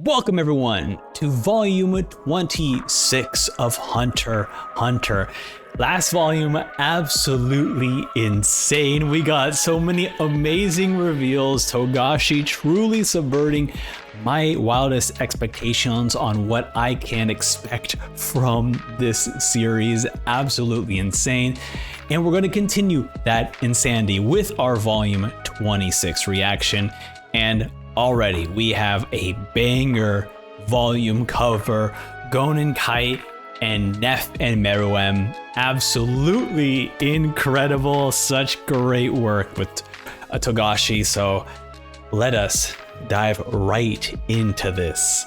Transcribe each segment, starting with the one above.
Welcome everyone to volume 26 of Hunter x Hunter. Last volume, absolutely insane. We got so many amazing reveals. Togashi truly subverting my wildest expectations on what I can expect from this series. Absolutely insane. And we're going to continue that insanity with our volume 26 reaction. And already we have a banger volume cover. Gon and Kite and Neff and Meruem. Absolutely incredible. Such great work with Togashi. So let us dive right into this.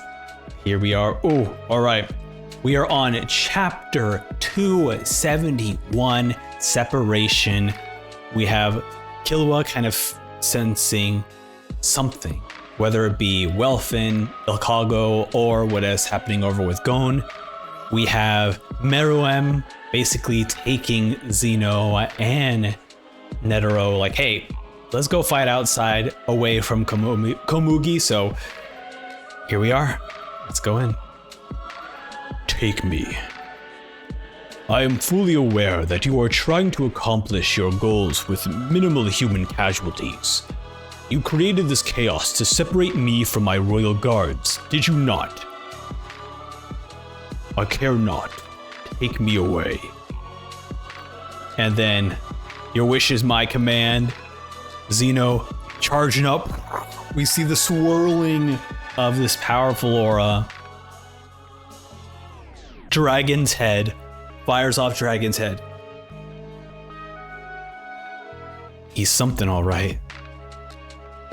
Here we are. Oh, all right. We are on chapter 271, Separation. We have Killua kind of sensing something, whether it be Welfin, Ilkago, or what is happening over with Gon. We have Meruem basically taking Zeno and Netero like, hey, let's go fight outside away from Komugi. So here we are. Let's go in. Take me. I am fully aware that you are trying to accomplish your goals with minimal human casualties. You created this chaos to separate me from my royal guards, did you not? I care not. Take me away. And then, your wish is my command. Zeno charging up. We see the swirling of this powerful aura. Dragon's head. Fires off Dragon's head. He's something, all right.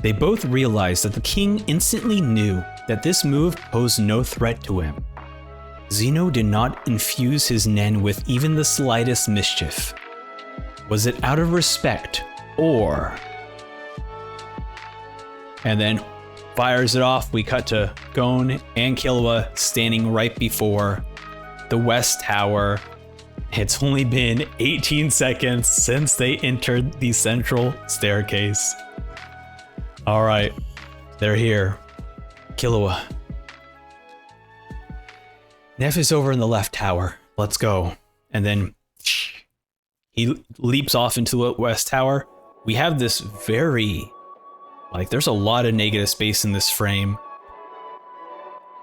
They both realized that the king instantly knew that this move posed no threat to him. Zeno did not infuse his Nen with even the slightest mischief. Was it out of respect, or... And then fires it off. We cut to Gon and Killua standing right before the West Tower. It's only been 18 seconds since they entered the central staircase. All right, they're here. Killua. Neff is over in the left tower. Let's go. And then he leaps off into the West Tower. We have this very, there's a lot of negative space in this frame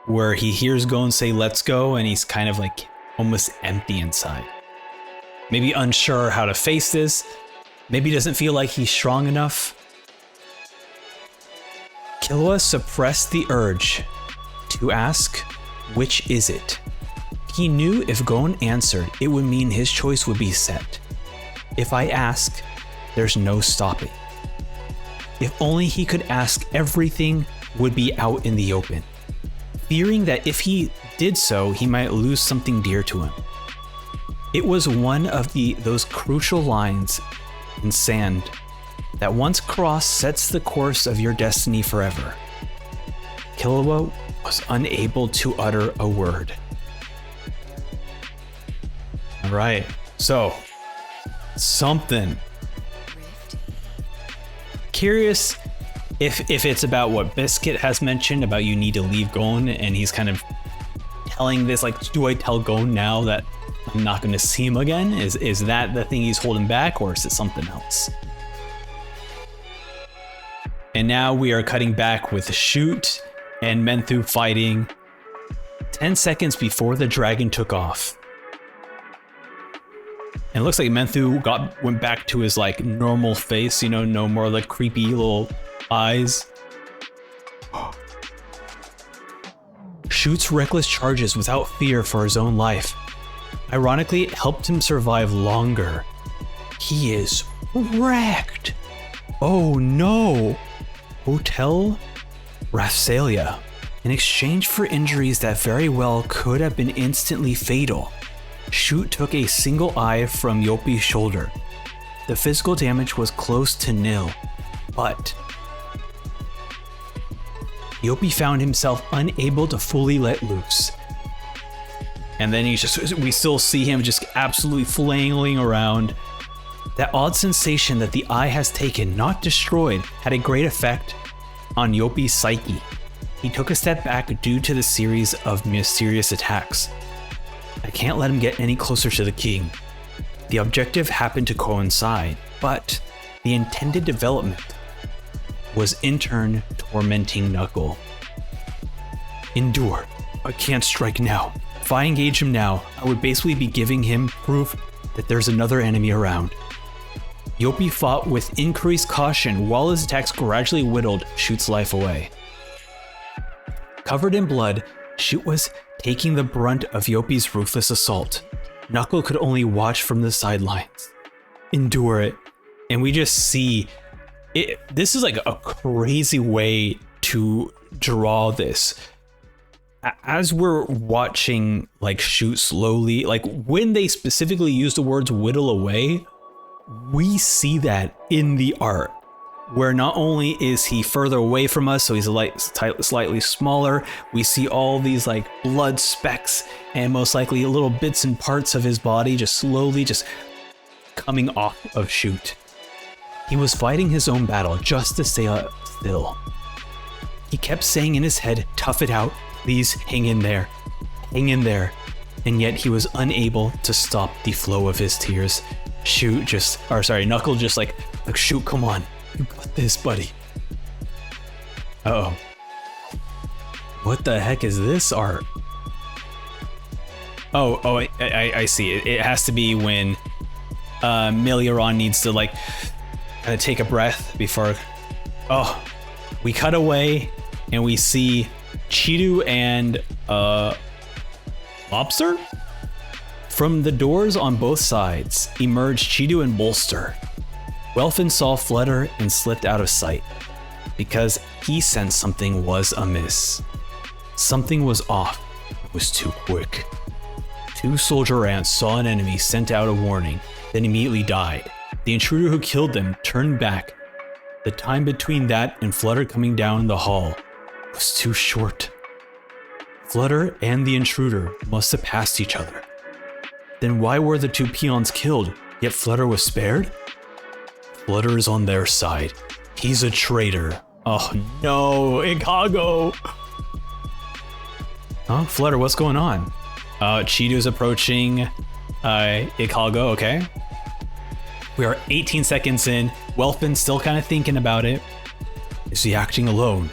where he hears Gon say, let's go, and he's kind of like almost empty inside. Maybe unsure how to face this. Maybe doesn't feel like he's strong enough. Killua suppressed the urge to ask, which is it? He knew if Gon answered, it would mean his choice would be set. If I ask, there's no stopping. If only he could ask, everything would be out in the open. Fearing that if he did so, he might lose something dear to him. It was one of those crucial lines in sand that once crossed sets the course of your destiny forever. Killua was unable to utter a word. All right, so something. Curious if it's about what Biscuit has mentioned about you need to leave Gon, and he's kind of telling this, like, do I tell Gon now that I'm not going to see him again? Is that the thing he's holding back, or is it something else? And now we are cutting back with Shoot and Menthu fighting 10 seconds before the dragon took off. And it looks like Menthu went back to his like normal face, you know, no more like creepy little eyes. Shoot's reckless charges without fear for his own life. Ironically, it helped him survive longer. He is wrecked. Oh no. Hotel Raphtalia. In exchange for injuries that very well could have been instantly fatal, Shoot took a single eye from Yopi's shoulder. The physical damage was close to nil, but Yopi found himself unable to fully let loose. And then we still see him just absolutely flailing around. That odd sensation that the eye has taken, not destroyed, had a great effect on Yopi's psyche. he took a step back due to the series of mysterious attacks. I can't let him get any closer to the king. The objective happened to coincide, but the intended development was in turn tormenting Knuckle. Endure. I can't strike now. If I engage him now, I would basically be giving him proof that there's another enemy around. Yopi fought with increased caution while his attacks gradually whittled Shoot's life away. Covered in blood, Shoot was taking the brunt of Yopi's ruthless assault. Knuckle could only watch from the sidelines. Endure it. And we just see it. This is like a crazy way to draw this. As we're watching like Shoot slowly, like when they specifically use the words whittle away, we see that in the art, where not only is he further away from us, so he's slightly smaller, we see all these like blood specks and most likely little bits and parts of his body just slowly just coming off of Shoot. He was fighting his own battle just to stay still. He kept saying in his head, "Tough it out, please hang in there, hang in there," and yet he was unable to stop the flow of his tears. Knuckle just like Shoot, come on, you got this, buddy. Uh-oh. What the heck is this art? Oh, I see. It has to be when Melioran needs to like kind of take a breath before. Oh, we cut away and we see Chidu and Lobster? From the doors on both sides emerged Chidu and Bolster. Welfin saw Flutter and slipped out of sight because he sensed something was amiss. Something was off. It was too quick. Two soldier ants saw an enemy, sent out a warning, then immediately died. The intruder who killed them turned back. The time between that and Flutter coming down the hall was too short. Flutter and the intruder must have passed each other. Then why were the two peons killed, yet Flutter was spared? Flutter is on their side. He's a traitor. Oh no, Ikago! Huh? Flutter, what's going on? Chidu's approaching Ikago, okay. We are 18 seconds in. Welfin's still kind of thinking about it. Is he acting alone?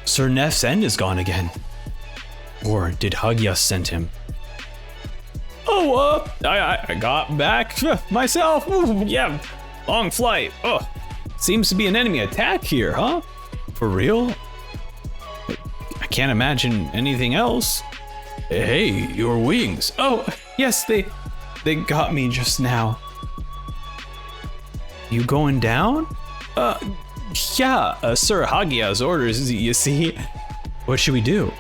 Sir Neff's end is gone again. Or did Hagias send him? Oh, I got back myself. Ooh, yeah, long flight. Oh, seems to be an enemy attack here, huh? For real? I can't imagine anything else. Hey, your wings. Oh, yes, they got me just now. You going down? Yeah, Sir Hagia's orders, you see. What should we do?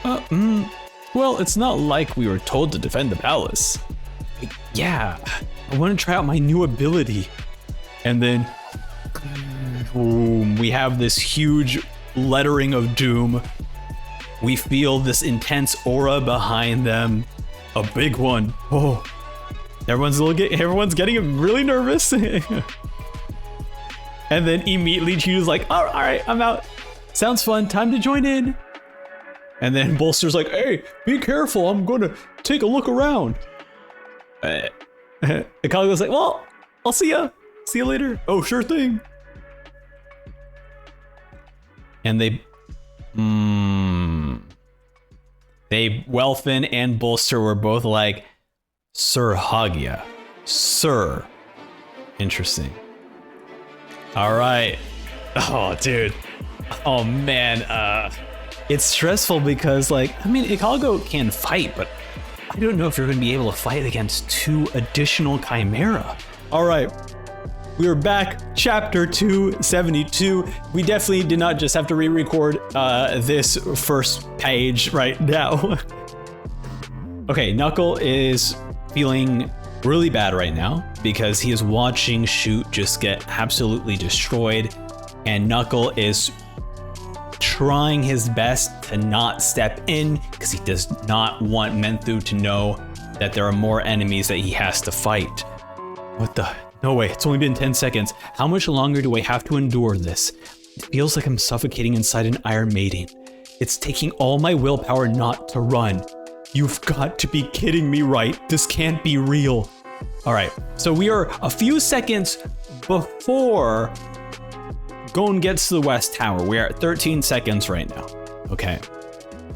Well, it's not like we were told to defend the palace. Yeah, I want to try out my new ability. And then, boom, we have this huge lettering of doom. We feel this intense aura behind them. A big one. Oh, everyone's getting really nervous. And then immediately Chidu's like, all right, I'm out. Sounds fun, time to join in. And then Bolster's like, hey, be careful, I'm gonna take a look around. Ikago's like, well, I'll see ya. See you later. Oh, sure thing. And Welfin and Bolster were both like, Sir Hagia. Sir. Interesting. All right. Oh, dude. Oh, man. It's stressful because, like, I mean, Ikago can fight, but I don't know if you're going to be able to fight against two additional Chimera. All right. We are back, chapter 272. We definitely did not just have to re-record this first page right now. Okay, Knuckle is feeling really bad right now because he is watching Shoot just get absolutely destroyed, and Knuckle is trying his best to not step in because he does not want Menthu to know that there are more enemies that he has to fight. What the? No way, it's only been 10 seconds. How much longer do I have to endure this? It feels like I'm suffocating inside an Iron Maiden. It's taking all my willpower not to run. You've got to be kidding me, right? This can't be real. All right, so we are a few seconds before Gon gets to the West Tower. We are at 13 seconds right now. Okay.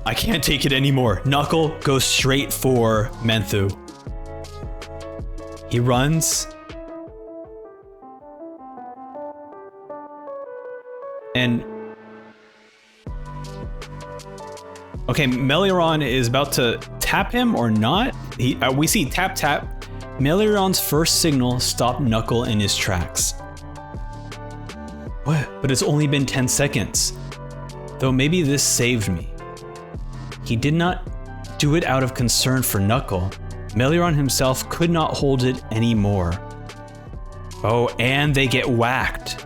I can't take it anymore. Knuckle goes straight for Menthu. He runs. And okay, Meliron is about to tap him or not. We see tap tap. Meliron's first signal stopped Knuckle in his tracks. What? But it's only been 10 seconds. Though maybe this saved me. He did not do it out of concern for Knuckle. Meliron himself could not hold it anymore. Oh, and they get whacked.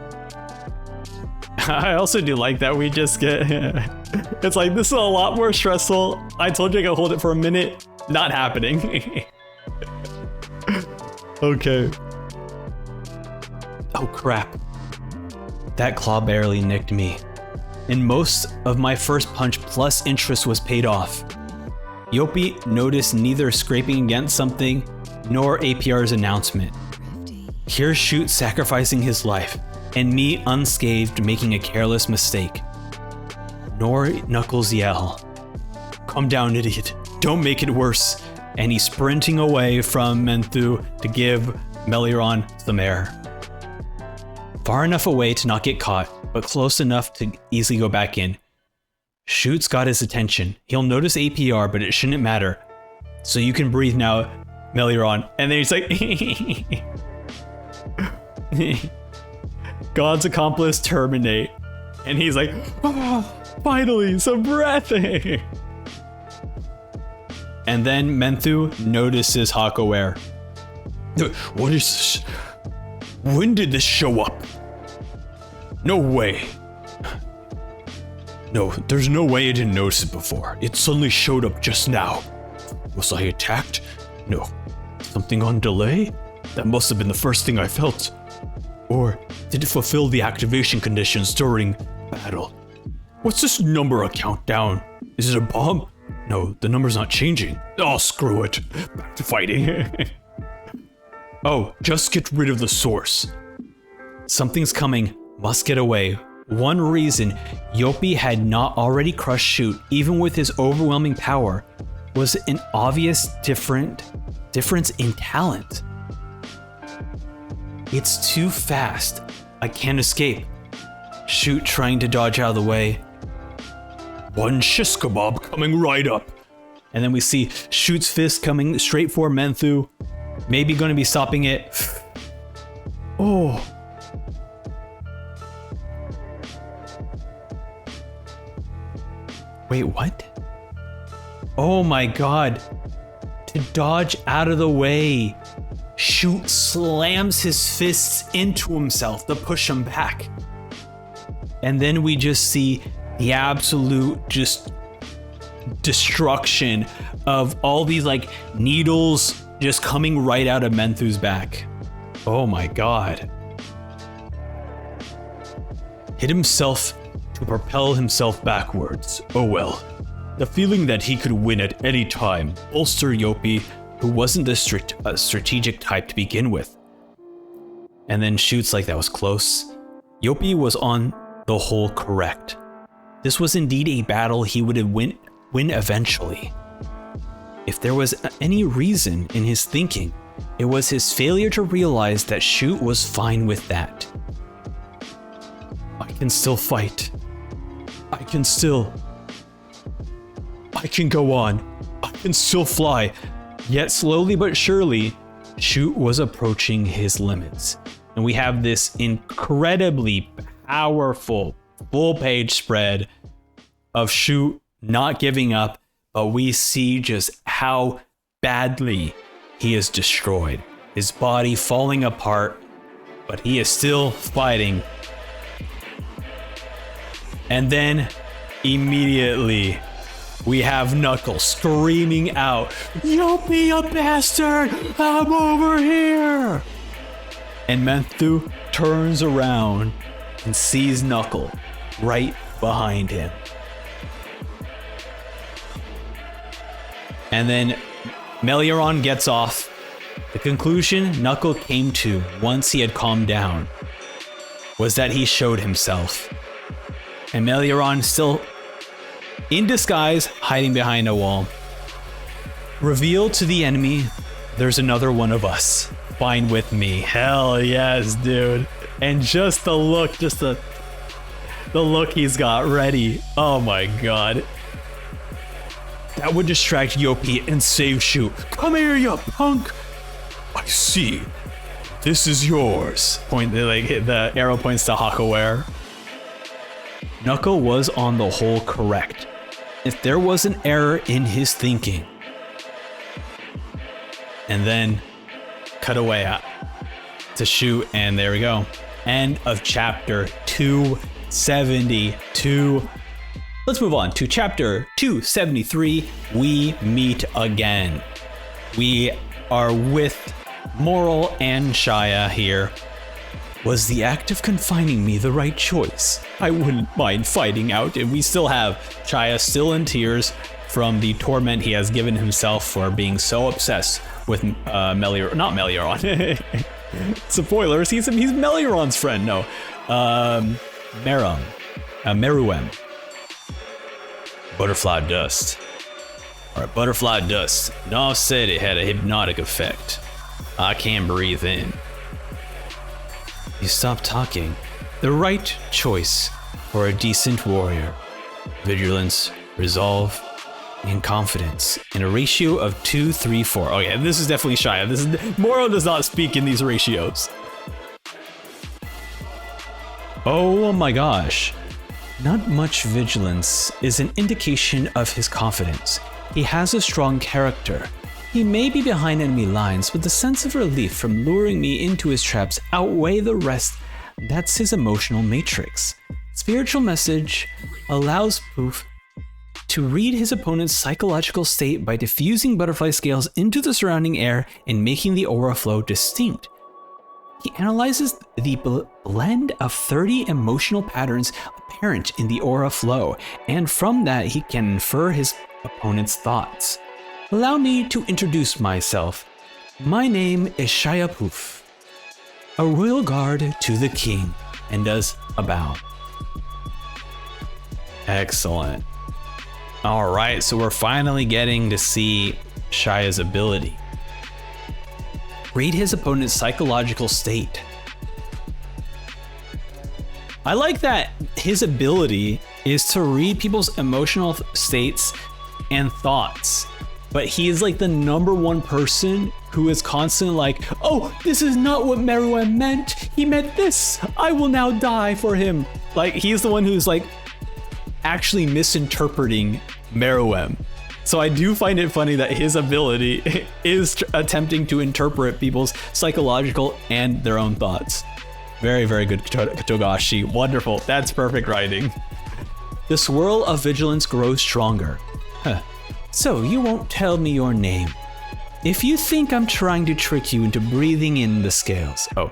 I also do like that we just get... It's like, this is a lot more stressful. I told you I could hold it for a minute. Not happening. Okay. Oh crap. That claw barely nicked me. And most of my first punch plus interest was paid off. Yoppie noticed neither scraping against something nor APR's announcement. Here's Shoot sacrificing his life, and me unscathed making a careless mistake. Nor Knuckles yell, "Calm down, idiot. Don't make it worse." And he's sprinting away from Menthu to give Meliron some air. Far enough away to not get caught, but close enough to easily go back in. Shoot's got his attention. He'll notice APR, but it shouldn't matter. So you can breathe now, Meliron. And then he's like, God's accomplice terminate. And he's like, oh, finally, some breath. And then Menthu notices Hakuware. What is this? When did this show up? No way. No, there's no way I didn't notice it before. It suddenly showed up just now. Was I attacked? No. Something on delay? That must have been the first thing I felt. Or did it fulfill the activation conditions during battle? What's this number a countdown? Is it a bomb? No, the number's not changing. Oh, screw it. Back to fighting. Oh, just get rid of the source. Something's coming. Must get away. One reason Yoppie had not already crushed Shoot, even with his overwhelming power, was an obvious difference in talent. It's too fast. I can't escape. Shoot trying to dodge out of the way. One shish kebab coming right up. And then we see Shoot's fist coming straight for Menthu. Maybe going to be stopping it. Oh. Wait, what? Oh my god. To dodge out of the way. Shoot slams his fists into himself to push him back. And then we just see the absolute just destruction of all these like needles just coming right out of Menthu's back. Oh my god. Hit himself to propel himself backwards. Oh well. The feeling that he could win at any time bolstered Yoppie, who wasn't the strategic type to begin with. And then Shoot's like, that was close. Yoppie was on the whole correct. This was indeed a battle he would win eventually. If there was any reason in his thinking, it was his failure to realize that Shoot was fine with that. I can still fight. I can go on. I can still fly. Yet slowly but surely, Shoot was approaching his limits. And we have this incredibly powerful full-page spread of Shoot not giving up, but we see just how badly he is destroyed. His body falling apart, but he is still fighting. And then, immediately, we have Knuckles screaming out, "Yoppie, a bastard! I'm over here!" And Menthu turns around and sees Knuckle right behind him. And then Melioron gets off. The conclusion Knuckle came to once he had calmed down was that he showed himself. And Melioron, still in disguise, hiding behind a wall, revealed to the enemy, there's another one of us. Fine with me. Hell yes, dude. And just the look, the look he's got ready. Oh my god. That would distract Yopi and save Shu. Come here, you punk! I see. This is yours. The arrow points to Hakaware. Knuckle was on the whole correct. If there was an error in his thinking. And then cut away to Shu, and there we go. End of chapter 272. Let's move on to chapter 273. We meet again. We are with Moral and Shia here. Was the act of confining me the right choice? I wouldn't mind finding out. And we still have Shia still in tears from the torment he has given himself for being so obsessed with not Melioron. Spoilers, he's Melioron's friend. No, Meruem. Butterfly dust. Alright, butterfly dust. Nav said it had a hypnotic effect. I can't breathe in. You stop talking. The right choice for a decent warrior. Vigilance, resolve, and confidence in a ratio of 2, 3, 4. Oh yeah, this is definitely Shia. Moro does not speak in these ratios. Oh my gosh. Not much vigilance is an indication of his confidence. He has a strong character. He may be behind enemy lines, but the sense of relief from luring me into his traps outweigh the rest. That's his emotional matrix. Spiritual message allows Poof to read his opponent's psychological state by diffusing butterfly scales into the surrounding air and making the aura flow distinct. He analyzes the blend of 30 emotional patterns apparent in the aura flow, and from that he can infer his opponent's thoughts. Allow me to introduce myself. My name is Shia Poof, a royal guard to the king, and does a bow. Excellent. All right, so we're finally getting to see Shia's ability. Read his opponent's psychological state. I like that his ability is to read people's emotional states and thoughts, but he is like the #1 person who is constantly like, oh, this is not what Meruem meant. He meant this. I will now die for him. Like, he's the one who's like actually misinterpreting Meruem. So I do find it funny that his ability is attempting to interpret people's psychological and their own thoughts. Very, very good, Togashi. Wonderful. That's perfect writing. The swirl of vigilance grows stronger. So you won't tell me your name. If you think I'm trying to trick you into breathing in the scales. Oh,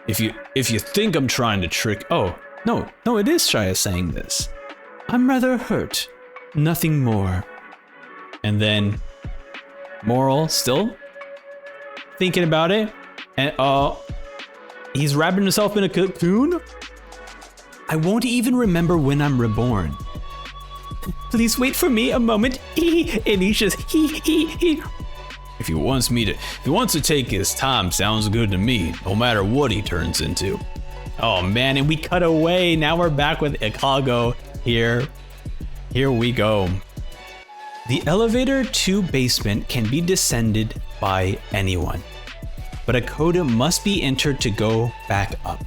if you think I'm trying to trick. Oh, no, it is Shia saying this. I'm rather hurt. Nothing more. And then Moral still thinking about it, and he's wrapping himself in a cocoon. I won't even remember when I'm reborn. Please wait for me a moment. And he's just If he wants to take his time, sounds good to me. No matter what he turns into. Oh man, and we cut away. Now we're back with Ikago here. Here we go. The elevator to basement can be descended by anyone, but a code must be entered to go back up.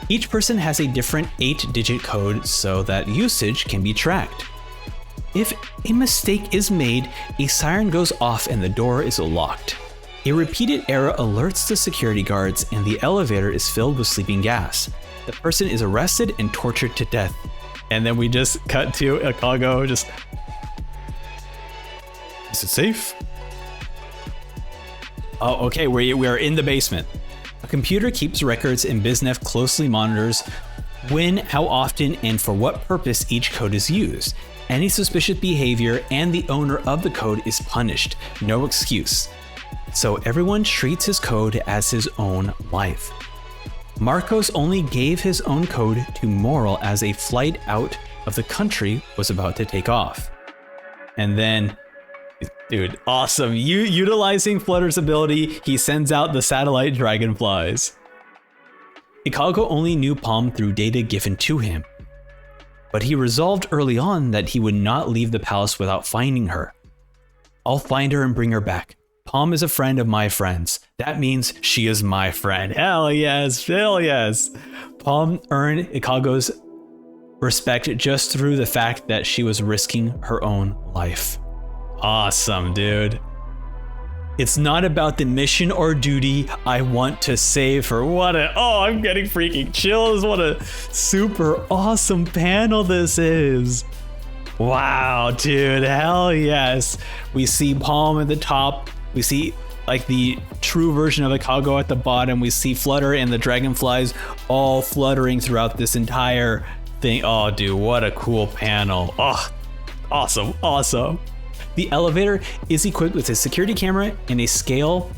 Each person has a different 8-digit code so that usage can be tracked. If a mistake is made, a siren goes off and the door is locked. A repeated error alerts the security guards and the elevator is filled with sleeping gas. The person is arrested and tortured to death. And then we just cut to Ikago just... Is it safe? Oh, okay, we are in the basement. A computer keeps records and Bisneff closely monitors when, how often, and for what purpose each code is used. Any suspicious behavior and the owner of the code is punished. No excuse. So everyone treats his code as his own life. Marcos only gave his own code to Moral as a flight out of the country was about to take off. And then, dude, awesome. Utilizing Flutter's ability, he sends out the satellite dragonflies. Ikalgo only knew Palm through data given to him, but he resolved early on that he would not leave the palace without finding her. I'll find her and bring her back. Palm is a friend of my friends. That means she is my friend. Hell yes, hell yes. Palm earned Ikalgo's respect just through the fact that she was risking her own life. Awesome, dude. It's not about the mission or duty. I want to save her. I'm getting freaking chills. What a super awesome panel this is. Wow, dude, hell yes. We see Palm at the top. We see like the true version of Ikalgo at the bottom. We see Flutter and the dragonflies all fluttering throughout this entire thing. Oh, dude, what a cool panel. Oh, awesome, awesome. The elevator is equipped with a security camera and a scale.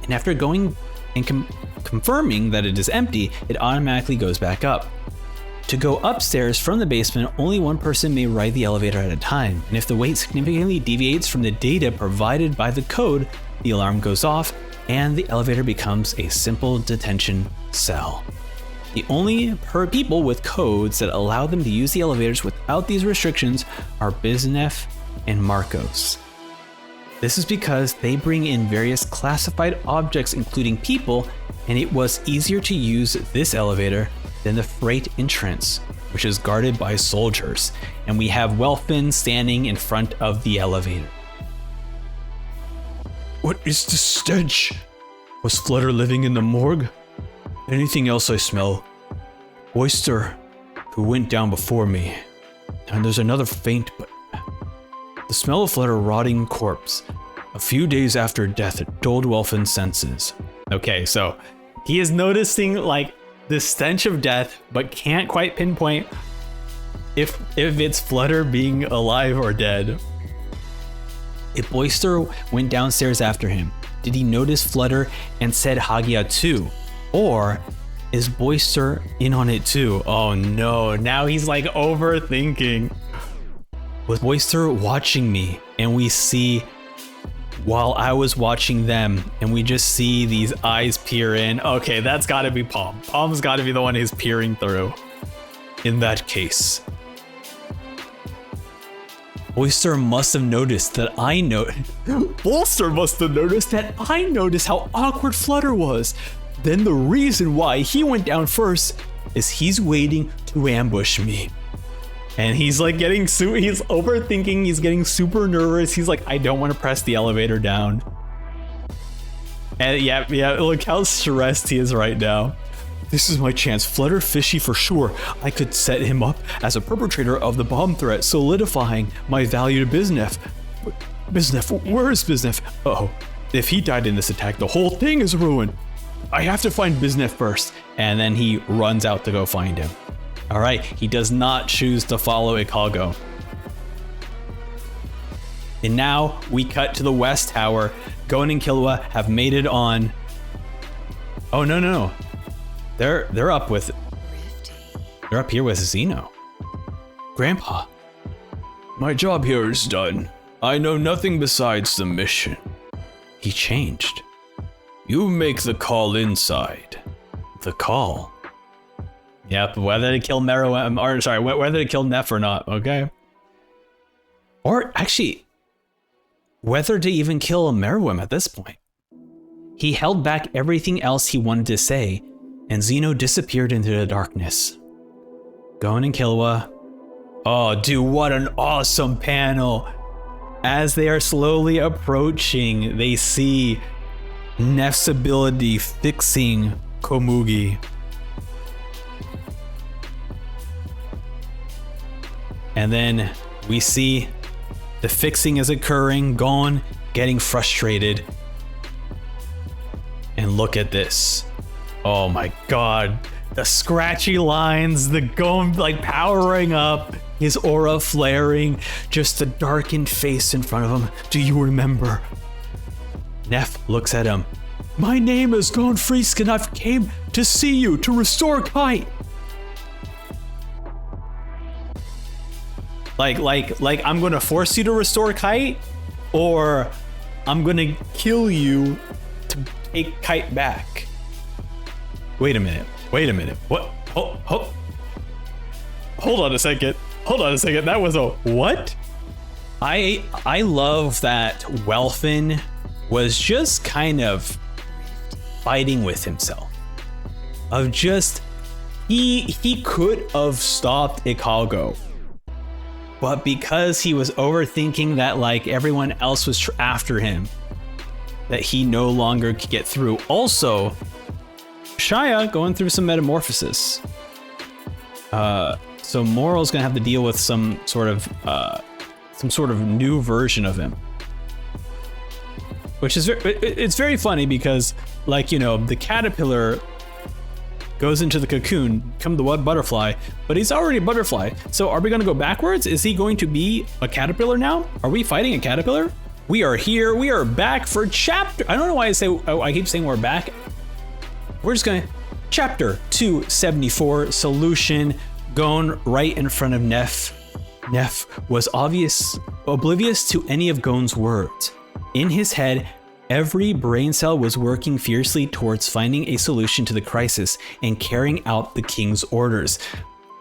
And after going and confirming that it is empty, it automatically goes back up. To go upstairs from the basement, only one person may ride the elevator at a time, and if the weight significantly deviates from the data provided by the code, the alarm goes off and the elevator becomes a simple detention cell. The only people with codes that allow them to use the elevators without these restrictions are Biznef and Marcos. This is because they bring in various classified objects including people, and it was easier to use this elevator than the freight entrance, which is guarded by soldiers, and we have Welfin standing in front of the elevator. What is the stench? Was Flutter living in the morgue? Anything else I smell? Oyster, who went down before me. And there's another faint, but the smell of Flutter rotting corpse. A few days after death, it dulled Welfin's senses. Okay, so he is noticing like the stench of death, but can't quite pinpoint if it's Flutter being alive or dead. If Boyster went downstairs after him, did he notice Flutter and said Hagia too? Or is Boyster in on it too? Oh no, now he's like overthinking. Was Boyster watching me and we see while I was watching them and we just see these eyes peer in? Okay, that's gotta be Palm. Palm's gotta be the one who's peering through. In that case, Oyster must have noticed that I Bolster must have noticed that I noticed how awkward Flutter was. Then the reason why he went down first is he's waiting to ambush me. And he's like he's overthinking, he's getting super nervous. He's like, I don't want to press the elevator down. And yeah, look how stressed he is right now. This is my chance. Flutter fishy for sure. I could set him up as a perpetrator of the bomb threat, solidifying my value to Biznef. Biznef, where is Biznef? Uh-oh, if he died in this attack, the whole thing is ruined. I have to find Biznef first. And then he runs out to go find him. All right, he does not choose to follow Ikalgo. And now we cut to the West Tower. Gon and Killua have made it on. Oh no. They're up here with Zeno. Grandpa, my job here is done. I know nothing besides the mission. He changed. You make the call inside. The call? Yep, whether to kill whether to kill Neff or not, okay? Or actually, whether to even kill Meruem at this point. He held back everything else he wanted to say, and Zeno disappeared into the darkness. Gon and Killua. Oh, dude, what an awesome panel. As they are slowly approaching, they see Neff's ability fixing Komugi. And then we see the fixing is occurring, Gon getting frustrated. And look at this. Oh my god. the scratchy lines, the going like powering up, his aura flaring, just a darkened face in front of him. Do you remember? Neff looks at him. My name is Gon Freesk and I've came to see you to restore Kite. Like I'm gonna force you to restore Kite, or I'm gonna kill you to take Kite back. Wait a minute. What? Hold on a second. That was a what? I love that Welfin was just kind of fighting with himself. Of just he could have stopped Ikalgo, but because he was overthinking that like everyone else was after him, that he no longer could get through. Also, Shia going through some metamorphosis. So Moral's gonna have to deal with some sort of new version of him, which is it's very funny because, like, you know, the caterpillar goes into the cocoon, become the butterfly, but he's already a butterfly. So are we gonna go backwards? Is he going to be a caterpillar now? Are we fighting a caterpillar? We are here. We are back for chapter. I don't know why I keep saying we're back. We're just gonna chapter 274, solution. Gon right in front of Neff. Neff was oblivious to any of Gon's words. In his head, every brain cell was working fiercely towards finding a solution to the crisis and carrying out the king's orders.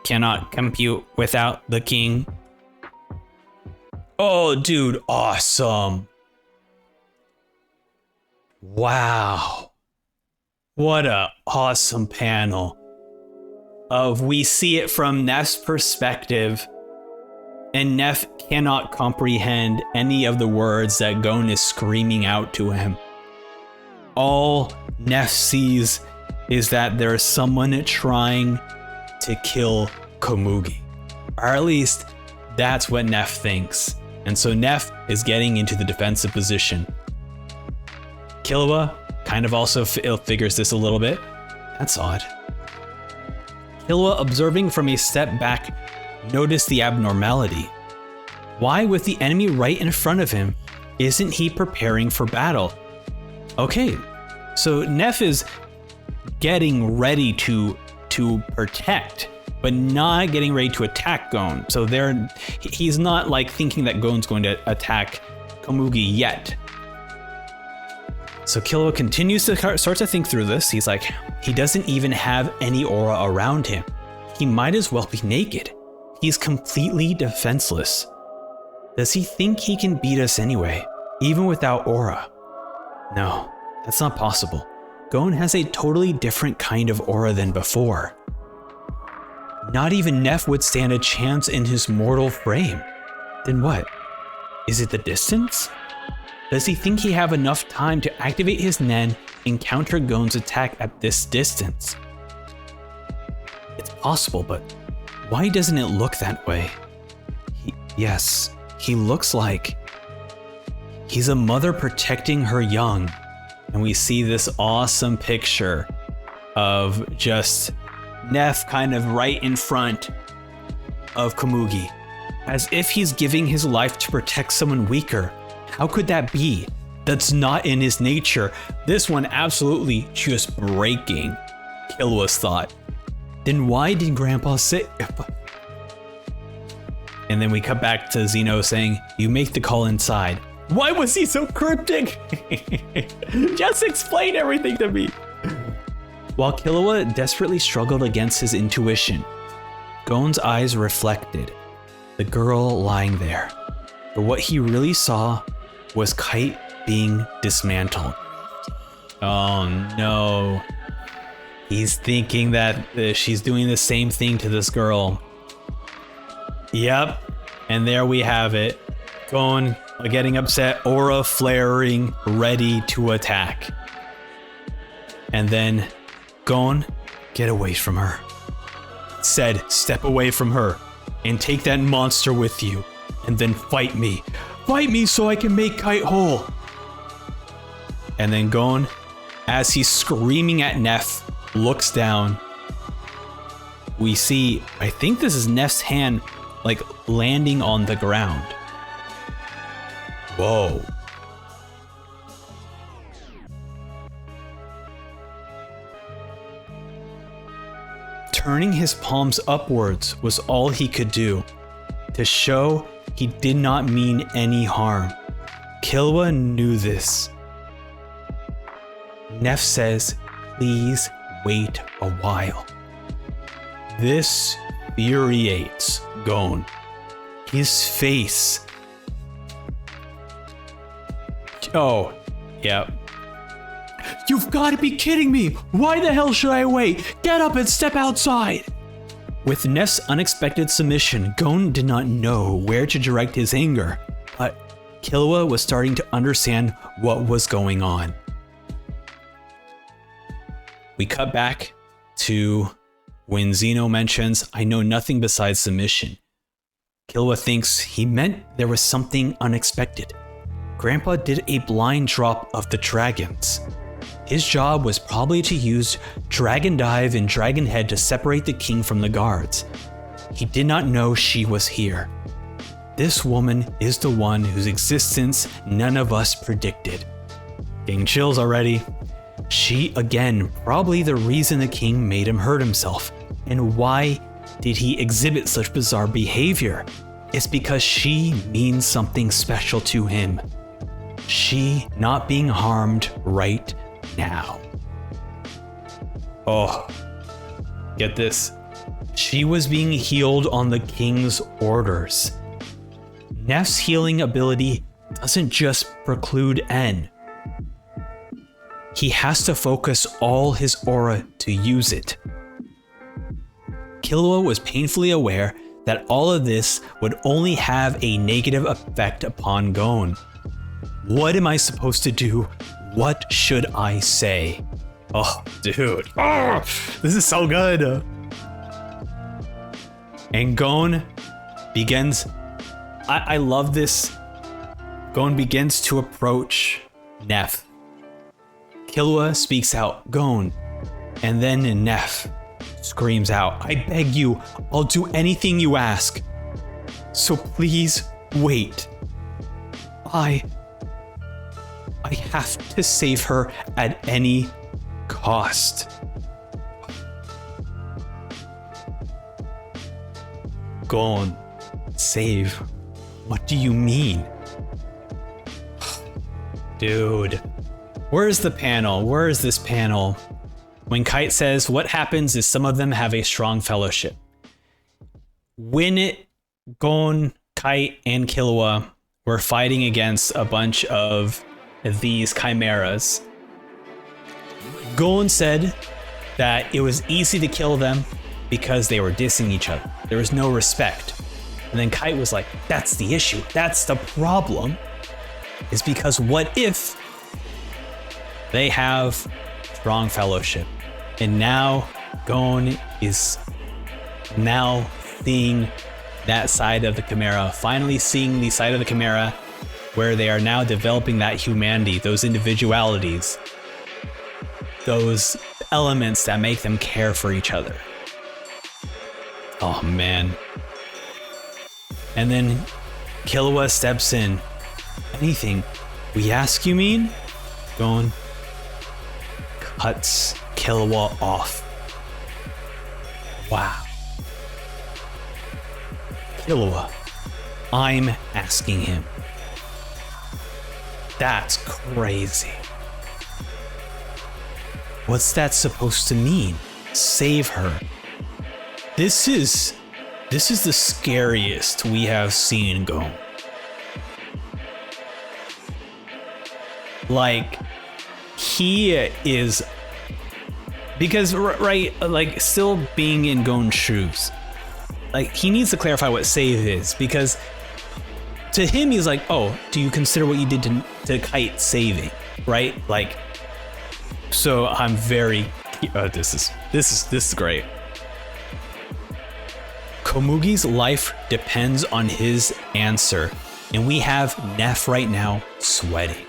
Cannot compute without the king. Oh, dude, awesome. Wow. What a awesome panel. We see it from Neff's perspective, and Neff cannot comprehend any of the words that Gon is screaming out to him. All Neff sees is that there is someone trying to kill Komugi. Or at least that's what Neff thinks. And so Neff is getting into the defensive position. Killua kind of also figures this a little bit. That's odd. Killua, observing from a step back, noticed the abnormality. Why, with the enemy right in front of him, isn't he preparing for battle? Okay, so Neff is getting ready to protect, but not getting ready to attack Gon. So he's not like thinking that Gon's going to attack Komugi yet. So Killua continues to start to think through this. He's like, he doesn't even have any aura around him. He might as well be naked. He's completely defenseless. Does he think he can beat us anyway, even without aura? No, that's not possible. Gon has a totally different kind of aura than before. Not even Neff would stand a chance in his mortal frame. Then what? Is it the distance? Does he think he have enough time to activate his Nen and counter Gon's attack at this distance? It's possible, but why doesn't it look that way? He looks like he's a mother protecting her young. And we see this awesome picture of just Neff kind of right in front of Komugi, as if he's giving his life to protect someone weaker. How could that be? That's not in his nature. This one absolutely just breaking Killua's thought. Then why did Grandpa say... And then we cut back to Zeno saying, you make the call inside. Why was he so cryptic? Just explain everything to me. While Killua desperately struggled against his intuition, Gon's eyes reflected the girl lying there. But what he really saw was Kite being dismantled. Oh no. He's thinking that she's doing the same thing to this girl. Yep. And there we have it. Gon getting upset, aura flaring, ready to attack. And then Gon, get away from her. Said, step away from her and take that monster with you and then fight me. Fight me so I can make Kite whole. And then Gon, as he's screaming at Neff, looks down we see, I think this is Neff's hand, like landing on the ground. Whoa. Turning his palms upwards was all he could do, to show he did not mean any harm. Killua knew this. Neff says, "Please wait a while." This infuriates Gon. His face. Oh, yeah. "You've got to be kidding me! Why the hell should I wait? Get up and step outside!" With Neff's unexpected submission, Gon did not know where to direct his anger, but Killua was starting to understand what was going on. We cut back to when Zeno mentions, "I know nothing besides submission." Killua thinks he meant there was something unexpected. Grandpa did a blind drop of the dragons. His job was probably to use Dragon Dive and Dragon Head to separate the king from the guards. He did not know she was here. This woman is the one whose existence none of us predicted. Getting chills already. She, again, probably the reason the king made him hurt himself. And why did he exhibit such bizarre behavior? It's because she means something special to him. She not being harmed right now. Oh, get this. She was being healed on the king's orders. Neff's healing ability doesn't just preclude N. He has to focus all his aura to use it. Killua was painfully aware that all of this would only have a negative effect upon Gon. What am I supposed to do? What should I say? Oh, dude. Oh, this is so good. And Gon begins. I love this. Gon begins to approach Neff. Killua speaks out, "Gon," and then Neff screams out, "I beg you, I'll do anything you ask. So please wait. I have to save her at any cost." Gon, save? What do you mean? Dude, where's the panel? Where is this panel? When Kite says, "What happens is some of them have a strong fellowship." When Gon, Kite, and Killua were fighting against a bunch of these chimeras, Gon said that it was easy to kill them because they were dissing each other. There was no respect. And then Kite was like, "That's the issue. That's the problem. Is because what if they have strong fellowship?" And now Gon is now seeing that side of the Chimera, finally seeing the side of the Chimera where they are now developing that humanity, those individualities, those elements that make them care for each other. Oh man. And then Killua steps in. "Anything we ask, you mean?" Gon cuts Killua off. Wow. Killua, I'm asking him. That's crazy. What's that supposed to mean? Save her. This is the scariest we have seen Gon. Like, he is, because right, like still being in Gon's shoes, like he needs to clarify what save is, because to him he's like, "Oh, do you consider what you did to Kite saving?" Right? Like, so I'm very. This is great. Komugi's life depends on his answer, and we have Neff right now sweating.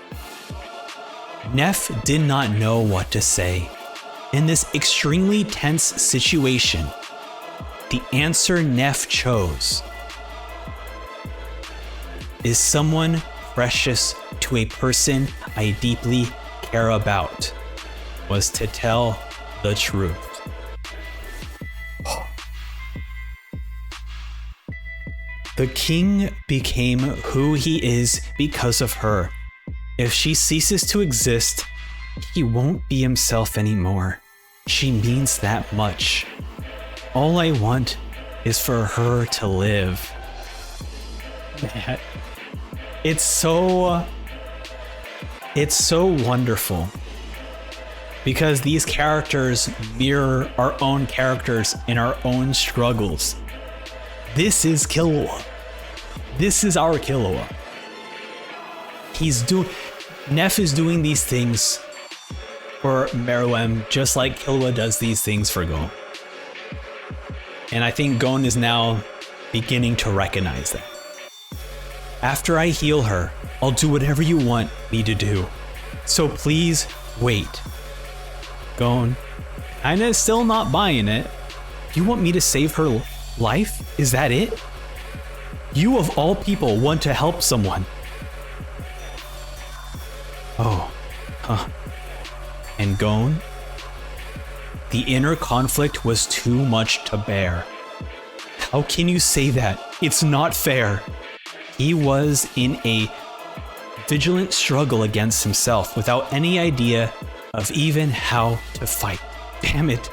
Neff did not know what to say. In this extremely tense situation, the answer Neff chose is someone precious to a person I deeply care about, was to tell the truth. The king became who he is because of her. If she ceases to exist, he won't be himself anymore. She means that much. All I want is for her to live. It's so wonderful because these characters mirror our own characters in our own struggles. This is Killua. This is our Killua. Neff is doing these things for Meruem just like Killua does these things for Gon. And I think Gon is now beginning to recognize that. After I heal her, I'll do whatever you want me to do. So please wait. Gon, kinda still not buying it. You want me to save her life? Is that it? You of all people want to help someone. Oh, huh. And Gon? The inner conflict was too much to bear. How can you say that? It's not fair. He was in a vigilant struggle against himself without any idea of even how to fight. Damn it.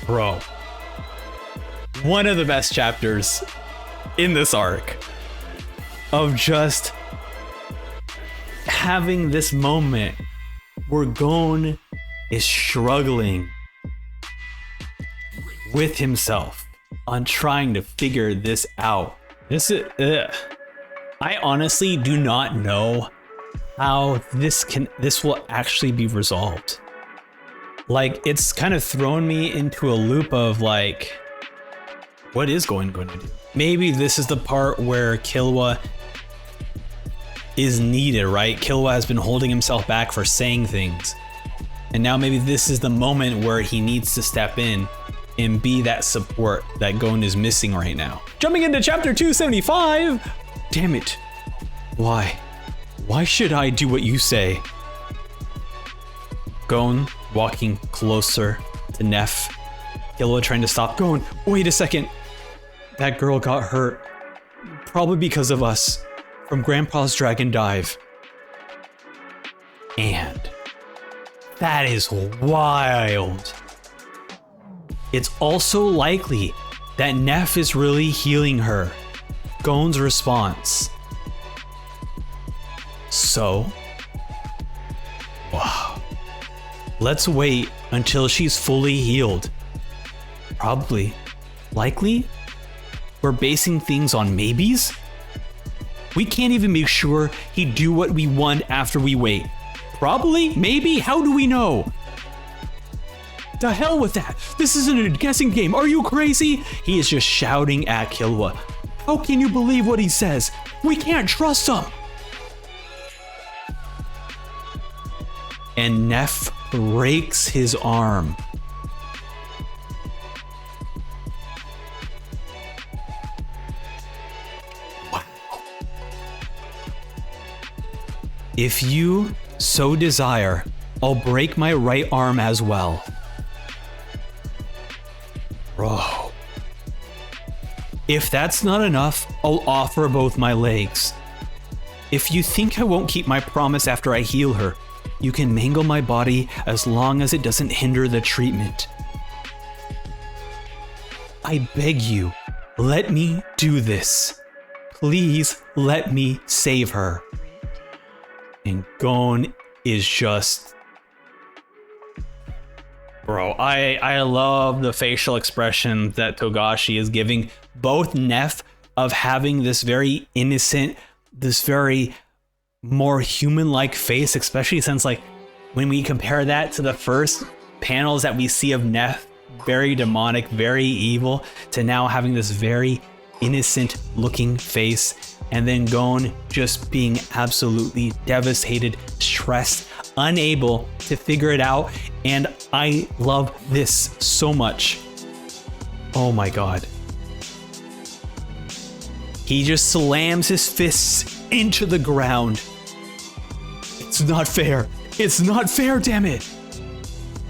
Bro. One of the best chapters in this arc of just having this moment where Gon is struggling with himself on trying to figure this out. I honestly do not know how this will actually be resolved. Like, it's kind of thrown me into a loop of like, what is Gon going to do? Maybe this is the part where Killua is needed, right? Killua has been holding himself back for saying things. And now maybe this is the moment where he needs to step in and be that support that Gon is missing right now. Jumping into chapter 275. Damn it. Why? Why should I do what you say? Gon walking closer to Neff. Killua trying to stop Gon. Wait a second. That girl got hurt. Probably because of us. From Grandpa's Dragon Dive. And that is wild. It's also likely that Neff is really healing her. Gon's response. So, wow. Let's wait until she's fully healed. Probably. Likely? We're basing things on maybes? We can't even be sure he'd do what we want after we wait. Probably? Maybe? How do we know? The hell with that! This isn't a guessing game, are you crazy? He is just shouting at Killua. How can you believe what he says? We can't trust him! And Neff breaks his arm. Wow. If you so desire, I'll break my right arm as well. Bro. If that's not enough, I'll offer both my legs. If you think I won't keep my promise after I heal her, you can mangle my body as long as it doesn't hinder the treatment. I beg you, let me do this. Please let me save her. And Gon is just... Bro, I love the facial expression that Togashi is giving both Neff of having this very innocent, this very more human-like face, especially since like when we compare that to the first panels that we see of Neff, very demonic, very evil, to now having this very innocent looking face, and then Gon just being absolutely devastated, stressed, unable to figure it out. And I love this so much. Oh my god. He just slams his fists into the ground. It's not fair. It's not fair, damn it.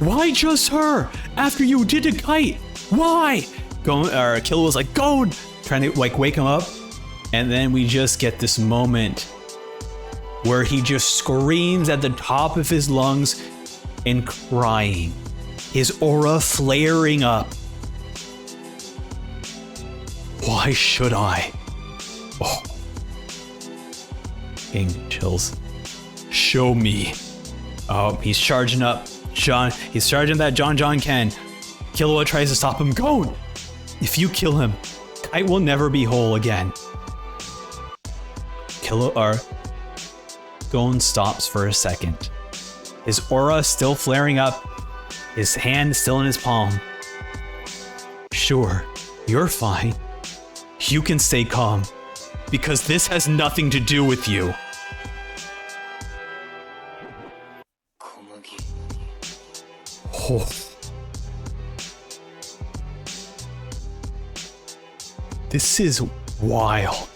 Why just her? After you did a kite? Why? Killua's like, Gon! Trying to like wake him up. And then we just get this moment where he just screams at the top of his lungs and crying. His aura flaring up. Why should I? Oh. Getting chills. Show me. Oh, he's charging up. He's charging that John Ken. Killua tries to stop him. Gon! If you kill him, Kite will never be whole again. Gon stops for a second. His aura still flaring up. His hand still in his palm. Sure, you're fine. You can stay calm, because this has nothing to do with you. Oh. This is wild.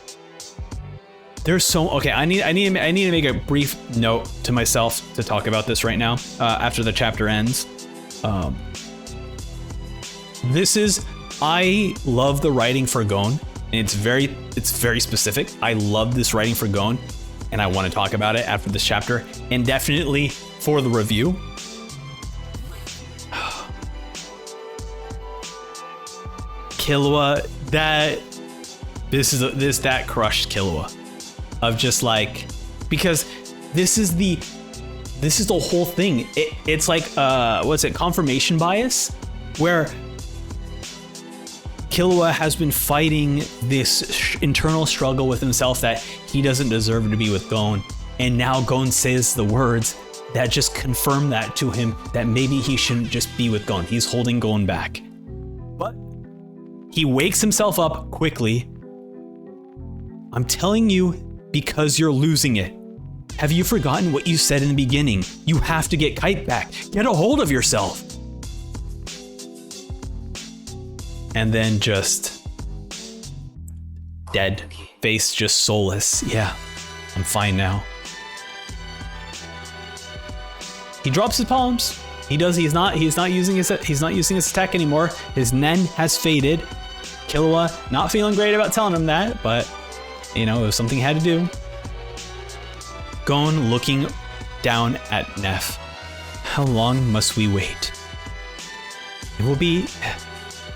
There's so okay. I need to make a brief note to myself to talk about this right now. After the chapter ends, I love the writing for Gon. And it's very specific. I love this writing for Gon, and I want to talk about it after this chapter, and definitely for the review. Killua, that crushed Killua, of just like, because this is the whole thing. It's like confirmation bias, where Killua has been fighting this internal struggle with himself that he doesn't deserve to be with Gon, and now Gon says the words that just confirm that to him, that maybe he shouldn't just be with Gon. He's holding Gon back. But he wakes himself up quickly. I'm telling you, because you're losing it. Have you forgotten what you said in the beginning? You have to get Kite back. Get a hold of yourself. And then just dead. Face just soulless. Yeah, I'm fine now. He drops his palms. He's not using his attack anymore. His Nen has faded. Killua not feeling great about telling him that, but you know, it was something he had to do. Gon looking down at Neff. How long must we wait? It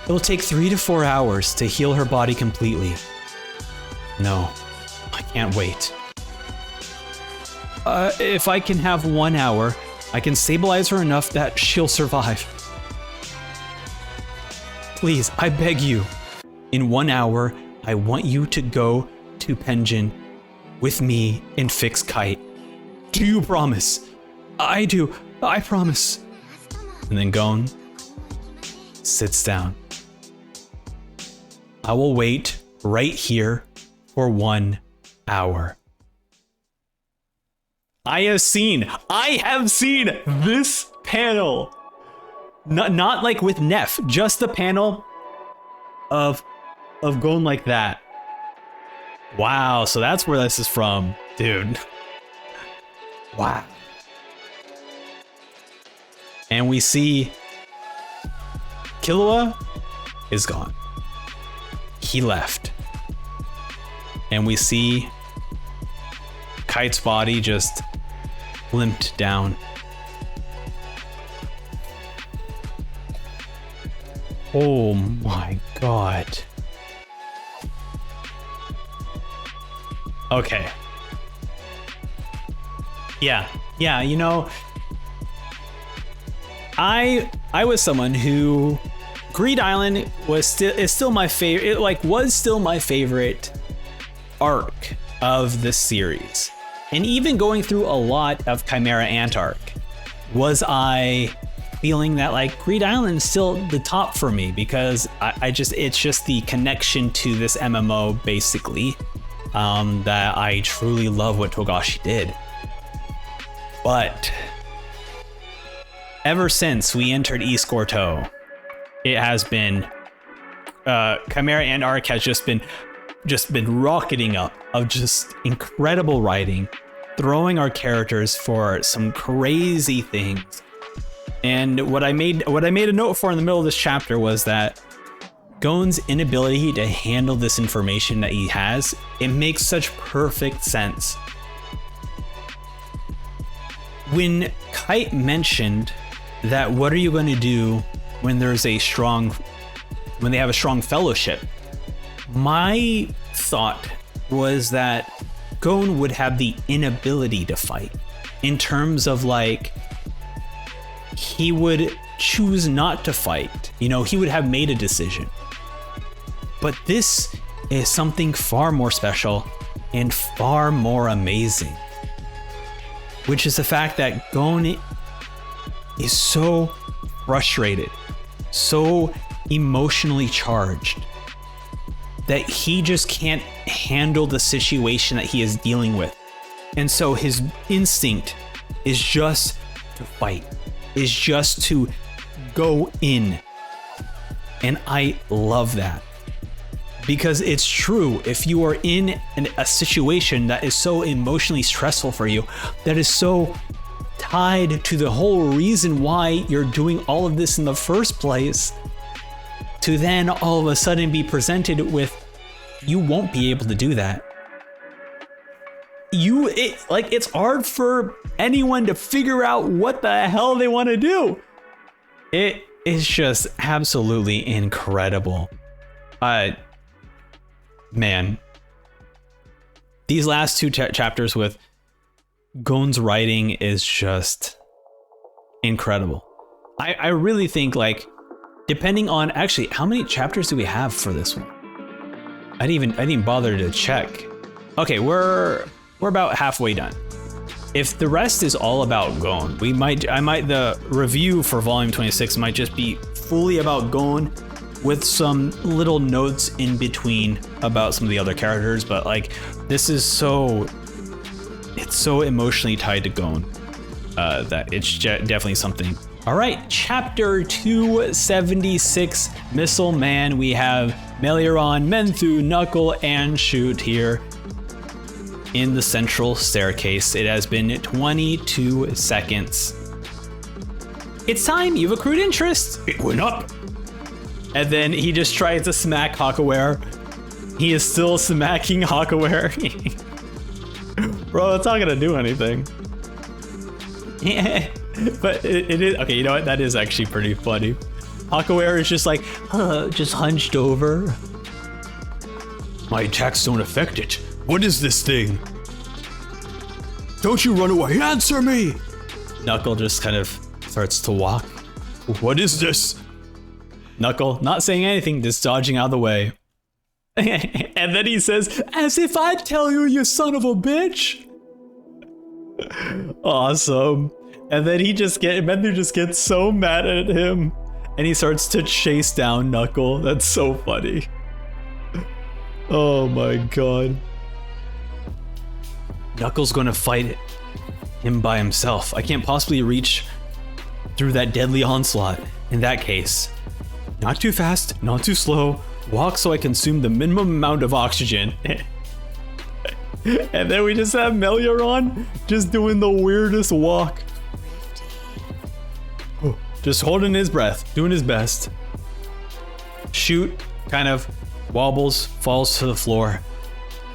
will take 3 to 4 hours to heal her body completely. No, I can't wait. If I can have 1 hour, I can stabilize her enough that she'll survive. Please, I beg you. In 1 hour, I want you to go to Penjin with me and fix Kite. Do you promise? I do. I promise. And then Gon sits down. I will wait right here for 1 hour. I have seen this panel. Not like with Neff, just the panel of Gon like that. Wow, so that's where this is from, dude. Wow. And we see Killua is gone. He left. And we see Kite's body just limped down. Oh my god. Okay. Yeah, you know, I was someone who Greed Island was still my favorite. It was still my favorite arc of the series. And even going through a lot of Chimera Ant arc, was I feeling that Greed Island is still the top for me, because it's just the connection to this MMO basically, that I truly love what Togashi did. But ever since we entered Ys Gortou, it has been Chimera Ant arc has just been rocketing up of just incredible writing, throwing our characters for some crazy things. And what I made a note for in the middle of this chapter was that Gon's inability to handle this information that he has, it makes such perfect sense. When Kite mentioned that what are you going to do when they have a strong fellowship, my thought was that Gon would have the inability to fight, in terms of like, he would choose not to fight. You know, he would have made a decision. But this is something far more special and far more amazing, which is the fact that Gon is so frustrated, so emotionally charged, that he just can't handle the situation that he is dealing with. And so his instinct is just to fight, is just to go in. And I love that. Because it's true, if you are in a situation that is so emotionally stressful for you, that is so tied to the whole reason why you're doing all of this in the first place, to then all of a sudden be presented with, you won't be able to do that. It's hard for anyone to figure out what the hell they want to do. It is just absolutely incredible. Man, these last two chapters with Gon's writing is just incredible. I really think, like, depending on, actually, how many chapters do we have for this one? I didn't bother to check. Okay, we're about halfway done. If the rest is all about Gon, the review for volume 26 might just be fully about Gon, with some little notes in between about some of the other characters, but like, this is it's so emotionally tied to Gon that it's definitely something. All right, chapter 276, Missile Man. We have Melioron, Menthu, Knuckle, and Shoot here in the central staircase. It has been 22 seconds. It's time, you've accrued interest. It went up. And then he just tries to smack Hakaware. He is still smacking Hakaware. Bro, it's not gonna do anything. Yeah, but it is, okay, you know what? That is actually pretty funny. Hakaware is just like, just hunched over. My attacks don't affect it. What is this thing? Don't you run away, answer me! Knuckle just kind of starts to walk. What is this? Knuckle, not saying anything, just dodging out of the way. And then he says, as if I'd tell you, you son of a bitch. Awesome. And then Menthu just gets so mad at him, and he starts to chase down Knuckle. That's so funny. Oh my god. Knuckle's gonna fight him by himself. I can't possibly reach through that deadly onslaught. In that case, not too fast, not too slow. Walk so I consume the minimum amount of oxygen. And then we just have Melioron just doing the weirdest walk. Just holding his breath, doing his best. Shoot kind of wobbles, falls to the floor.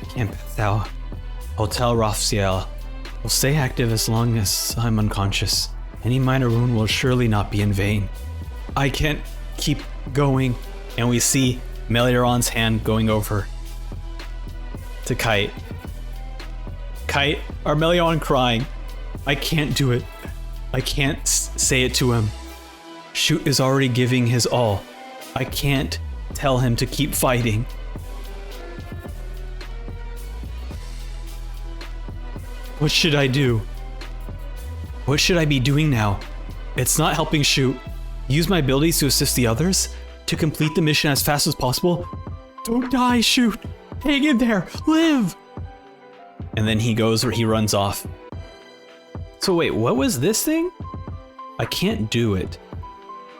Can't pass out. Hotel Rothschild will stay active as long as I'm unconscious. Any minor wound will surely not be in vain. I can't keep going. And we see Melioron's hand going over to Kite. Kite, or Melioron crying. I can't do it. I can't say it to him. Shoot is already giving his all. I can't tell him to keep fighting. What should I do? What should I be doing now? It's not helping Shoot. Use my abilities to assist the others? To complete the mission as fast as possible? Don't die, Shoot! Hang in there! Live! And then he runs off. So wait, what was this thing? I can't do it.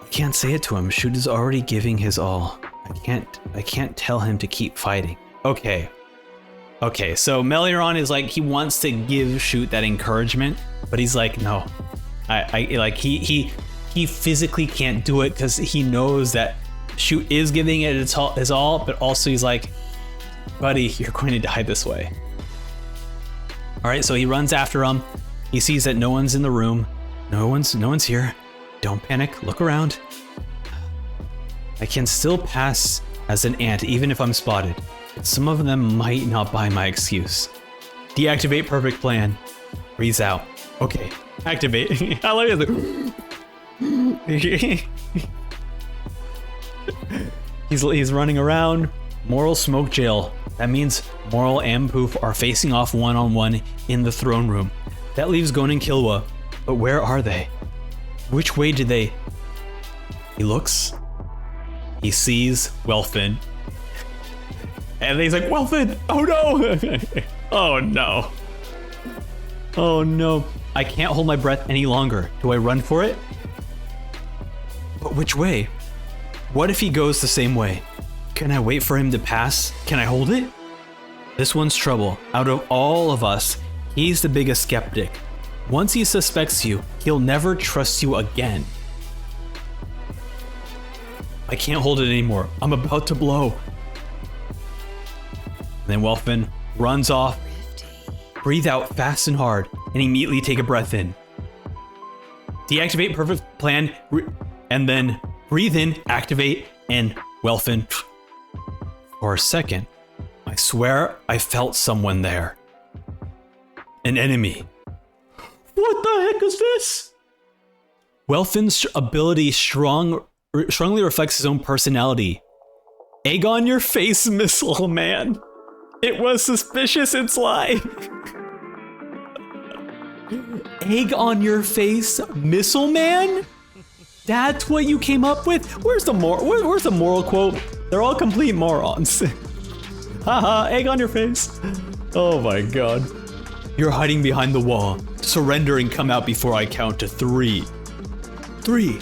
I can't say it to him. Shoot is already giving his all. I can't tell him to keep fighting. Okay. Okay, so Meliaron is like, he wants to give Shoot that encouragement, but he's like, no. I like he physically can't do it because he knows that Shoot is giving it his all, but also he's like, buddy, you're going to die this way. All right, so he runs after him. He sees that no one's in the room. No one's here. Don't panic, look around. I can still pass as an ant even if I'm spotted. Some of them might not buy my excuse. Deactivate perfect plan. Breathe out. Okay, activate. I like it. He's running around. Moral smoke jail. That means Moral and Poof are facing off one-on-one in the throne room. That leaves Gon and Killua. But where are they? Which way did they? He looks. He sees Welfin. And he's like, Welfin! Oh no! Oh no. Oh no. I can't hold my breath any longer. Do I run for it? But which way? What if he goes the same way? Can I wait for him to pass? Can I hold it? This one's trouble. Out of all of us, he's the biggest skeptic. Once he suspects you, he'll never trust you again. I can't hold it anymore. I'm about to blow. And then Welfin runs off. Breathe out fast and hard, and immediately take a breath in. Deactivate perfect plan, and then breathe in, activate, and Welfin. For a second, I swear I felt someone there. An enemy. What the heck is this? Welfin's ability strongly reflects his own personality. Egg on your face, missile man. It was suspicious and sly. Egg on your face, missile man? That's what you came up with? Where's the moral quote? They're all complete morons. Haha, egg on your face. Oh my god. You're hiding behind the wall. Surrender and come out before I count to 3. 3,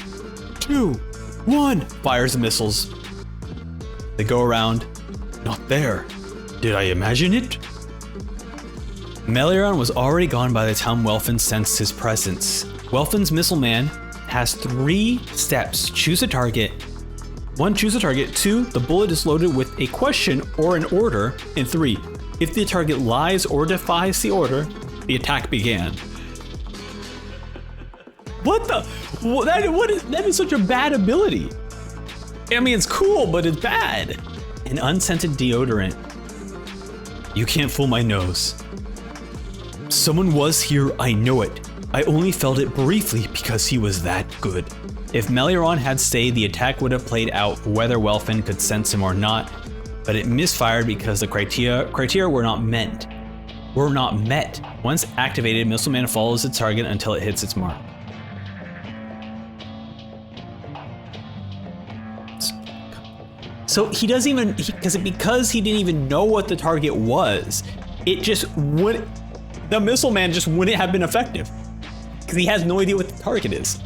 2, 1. Fires the missiles. They go around. Not there. Did I imagine it? Meliaron was already gone by the time Welfin sensed his presence. Welfin's missile man has 3 steps. Choose a target. 1, choose a target. 2, the bullet is loaded with a question or an order. And 3, if the target lies or defies the order, the attack began. What the? That is such a bad ability. I mean, it's cool, but it's bad. An unscented deodorant. You can't fool my nose. Someone was here, I know it. I only felt it briefly because he was that good. If Meliaron had stayed, the attack would have played out whether Welfin could sense him or not, but it misfired because the criteria were not met. Once activated, Missile Man follows its target until it hits its mark. So he doesn't even, because he didn't even know what the target was, it just wouldn't, the Missile Man just wouldn't have been effective. Because he has no idea what the target is.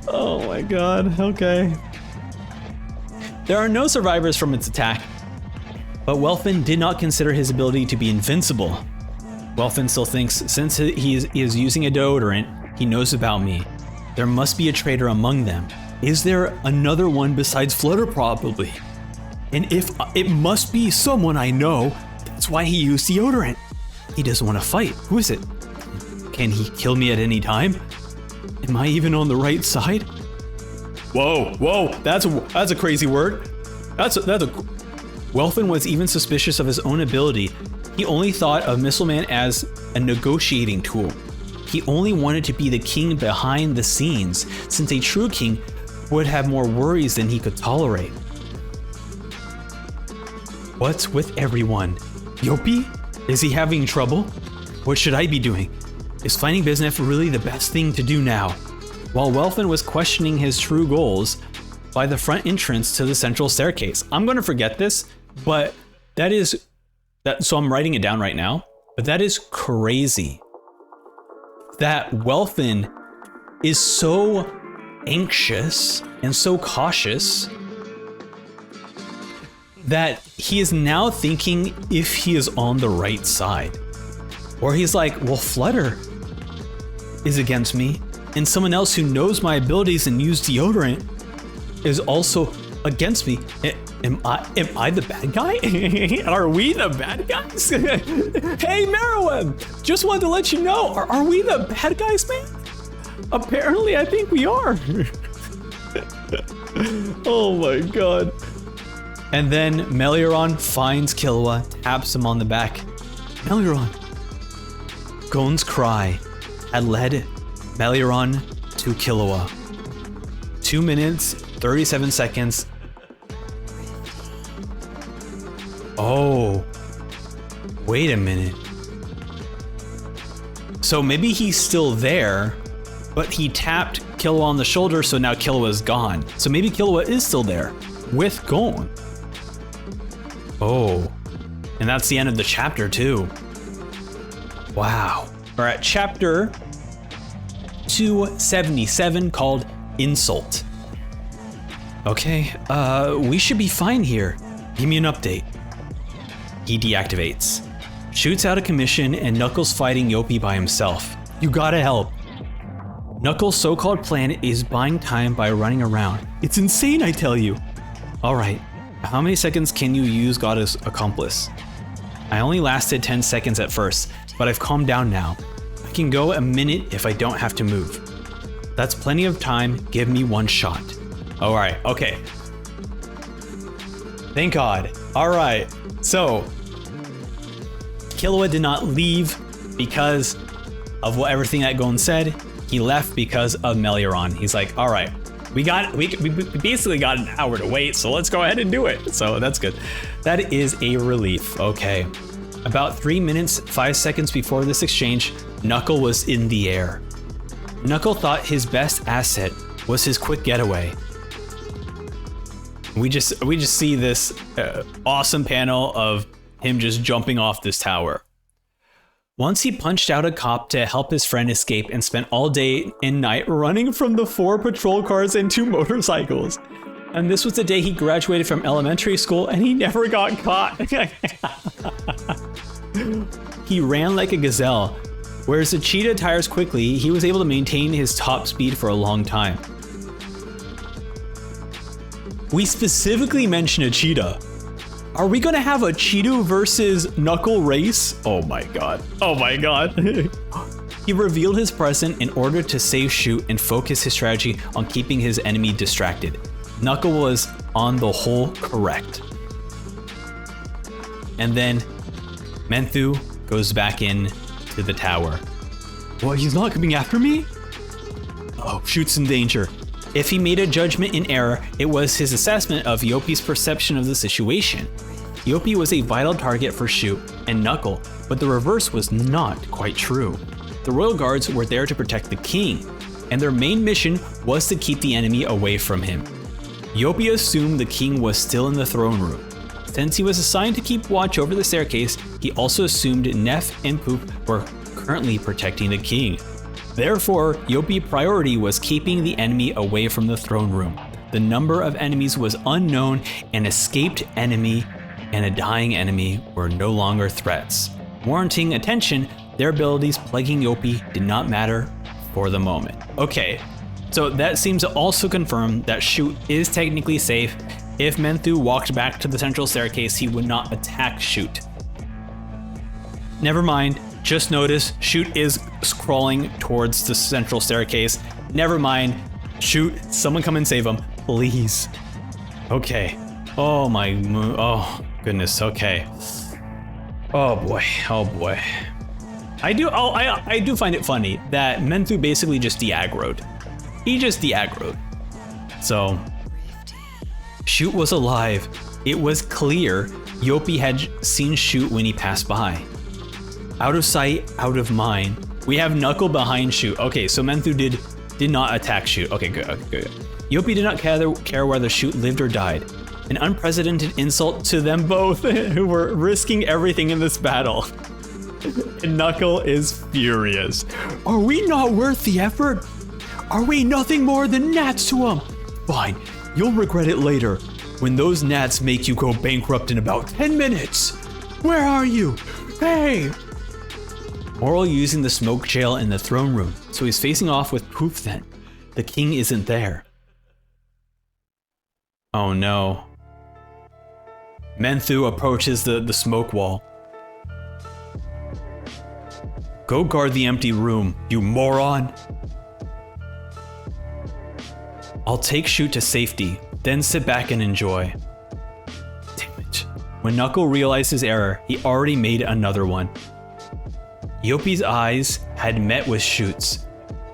Oh my god, okay. There are no survivors from its attack, but Welfin did not consider his ability to be invincible. Welfin still thinks since he is using a deodorant, he knows about me. There must be a traitor among them. Is there another one besides Flutter? Probably. And if it must be someone I know, that's why he used deodorant. He doesn't want to fight. Who is it? Can he kill me at any time? Am I even on the right side? Whoa, that's a crazy word. Welfin was even suspicious of his own ability. He only thought of Missile Man as a negotiating tool. He only wanted to be the king behind the scenes, since a true king would have more worries than he could tolerate. What's with everyone? Yopi? Is he having trouble? What should I be doing? Is finding Bisnef really the best thing to do now? While Welfin was questioning his true goals by the front entrance to the central staircase. I'm gonna forget this, but so I'm writing it down right now, but that is crazy. That Welfin is so anxious and so cautious that he is now thinking if he is on the right side. Or he's like, well, Flutter is against me, and someone else who knows my abilities and use deodorant is also against me. Am I the bad guy? Are we the bad guys? Hey, Meruem, just wanted to let you know, are we the bad guys, man? Apparently, I think we are. Oh my god. And then Meliaron finds Killua, taps him on the back. Meliaron. Gon's cry had led Meliaron to Killua. 2 minutes, 37 seconds. Oh, wait a minute. So maybe he's still there, but he tapped Killua on the shoulder, so now Killua's gone. So maybe Killua is still there with Gon. Oh, and that's the end of the chapter too. Wow. We're at chapter 277 called Insult. Okay, we should be fine here. Give me an update. He deactivates. Shoots out of commission and Knuckles fighting Yoppie by himself. You gotta help. Knuckles' so-called plan is buying time by running around. It's insane, I tell you. Alright, how many seconds can you use Goddess Accomplice? I only lasted 10 seconds at first, but I've calmed down now. I can go a minute if I don't have to move. That's plenty of time, give me one shot. Alright, okay. Thank God. Alright, so Killua did not leave because of everything that Gon said. He left because of Meliaron. He's like, all right, we basically got an hour to wait, so let's go ahead and do it. So that's good. That is a relief. Okay. About 3 minutes, 5 seconds before this exchange, Knuckle was in the air. Knuckle thought his best asset was his quick getaway. We just see this awesome panel of him just jumping off this tower. Once he punched out a cop to help his friend escape and spent all day and night running from the 4 patrol cars and 2 motorcycles. And this was the day he graduated from elementary school and he never got caught. He ran like a gazelle. Whereas the cheetah tires quickly, he was able to maintain his top speed for a long time. We specifically mentioned a cheetah. Are we gonna have a Cheeto versus Knuckle race? Oh my god. Oh my god. He revealed his present in order to save Shoot and focus his strategy on keeping his enemy distracted. Knuckle was, on the whole, correct. And then Menthu goes back in to the tower. What, he's not coming after me? Oh, Shoot's in danger. If he made a judgment in error, it was his assessment of Yoppie's perception of the situation. Yoppie was a vital target for Shoot and Knuckle, but the reverse was not quite true. The Royal Guards were there to protect the king, and their main mission was to keep the enemy away from him. Yoppie assumed the king was still in the throne room. Since he was assigned to keep watch over the staircase, he also assumed Neff and Poop were currently protecting the king. Therefore, Yoppie's priority was keeping the enemy away from the throne room. The number of enemies was unknown, an escaped enemy and a dying enemy were no longer threats. Warranting attention, their abilities plaguing Yoppie did not matter for the moment. Okay, so that seems to also confirm that Shoot is technically safe. If Menthu walked back to the central staircase, he would not attack Shoot. Never mind. Just notice, Shoot is crawling towards the central staircase. Never mind. Shoot, someone come and save him, please. Okay. Oh my, oh goodness, okay. Oh boy, oh boy. I do find it funny that Menthu basically just de-aggroed. He just de-aggroed. So, Shoot was alive. It was clear Yoppie had seen Shoot when he passed by. Out of sight, out of mind. We have Knuckle behind Shoot. Okay, so Menthu did not attack Shoot. Okay, good, good. Yoppie did not care whether Shoot lived or died. An unprecedented insult to them both, who were risking everything in this battle. And Knuckle is furious. Are we not worth the effort? Are we nothing more than gnats to him? Fine, you'll regret it later, when those gnats make you go bankrupt in about 10 minutes. Where are you? Hey! Moral using the smoke jail in the throne room, so he's facing off with Poof then. The king isn't there. Oh no. Menthu approaches the smoke wall. Go guard the empty room, you moron! I'll take Shoot to safety, then sit back and enjoy. Damn it. When Knuckle realized his error, he already made another one. Yopi's eyes had met with Shoot's.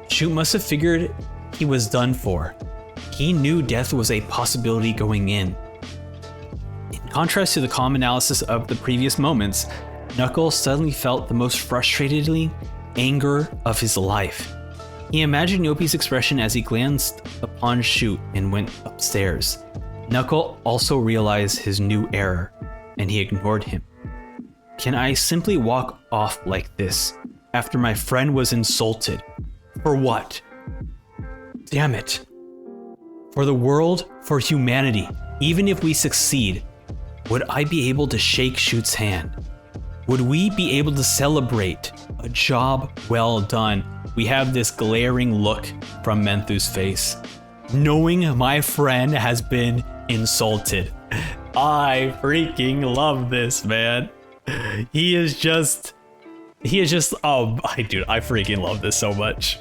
Shoot must have figured he was done for. He knew death was a possibility going in. In contrast to the calm analysis of the previous moments, Knuckles suddenly felt the most frustratedly anger of his life. He imagined Yopi's expression as he glanced upon Shoot and went upstairs. Knuckle also realized his new error, and he ignored him. Can I simply walk off like this, after my friend was insulted? For what? Damn it. For the world, for humanity, even if we succeed, would I be able to shake Shoot's hand? Would we be able to celebrate a job well done? We have this glaring look from Menthu's face, knowing my friend has been insulted. I freaking love this, man. He is just, oh, dude, I freaking love this so much.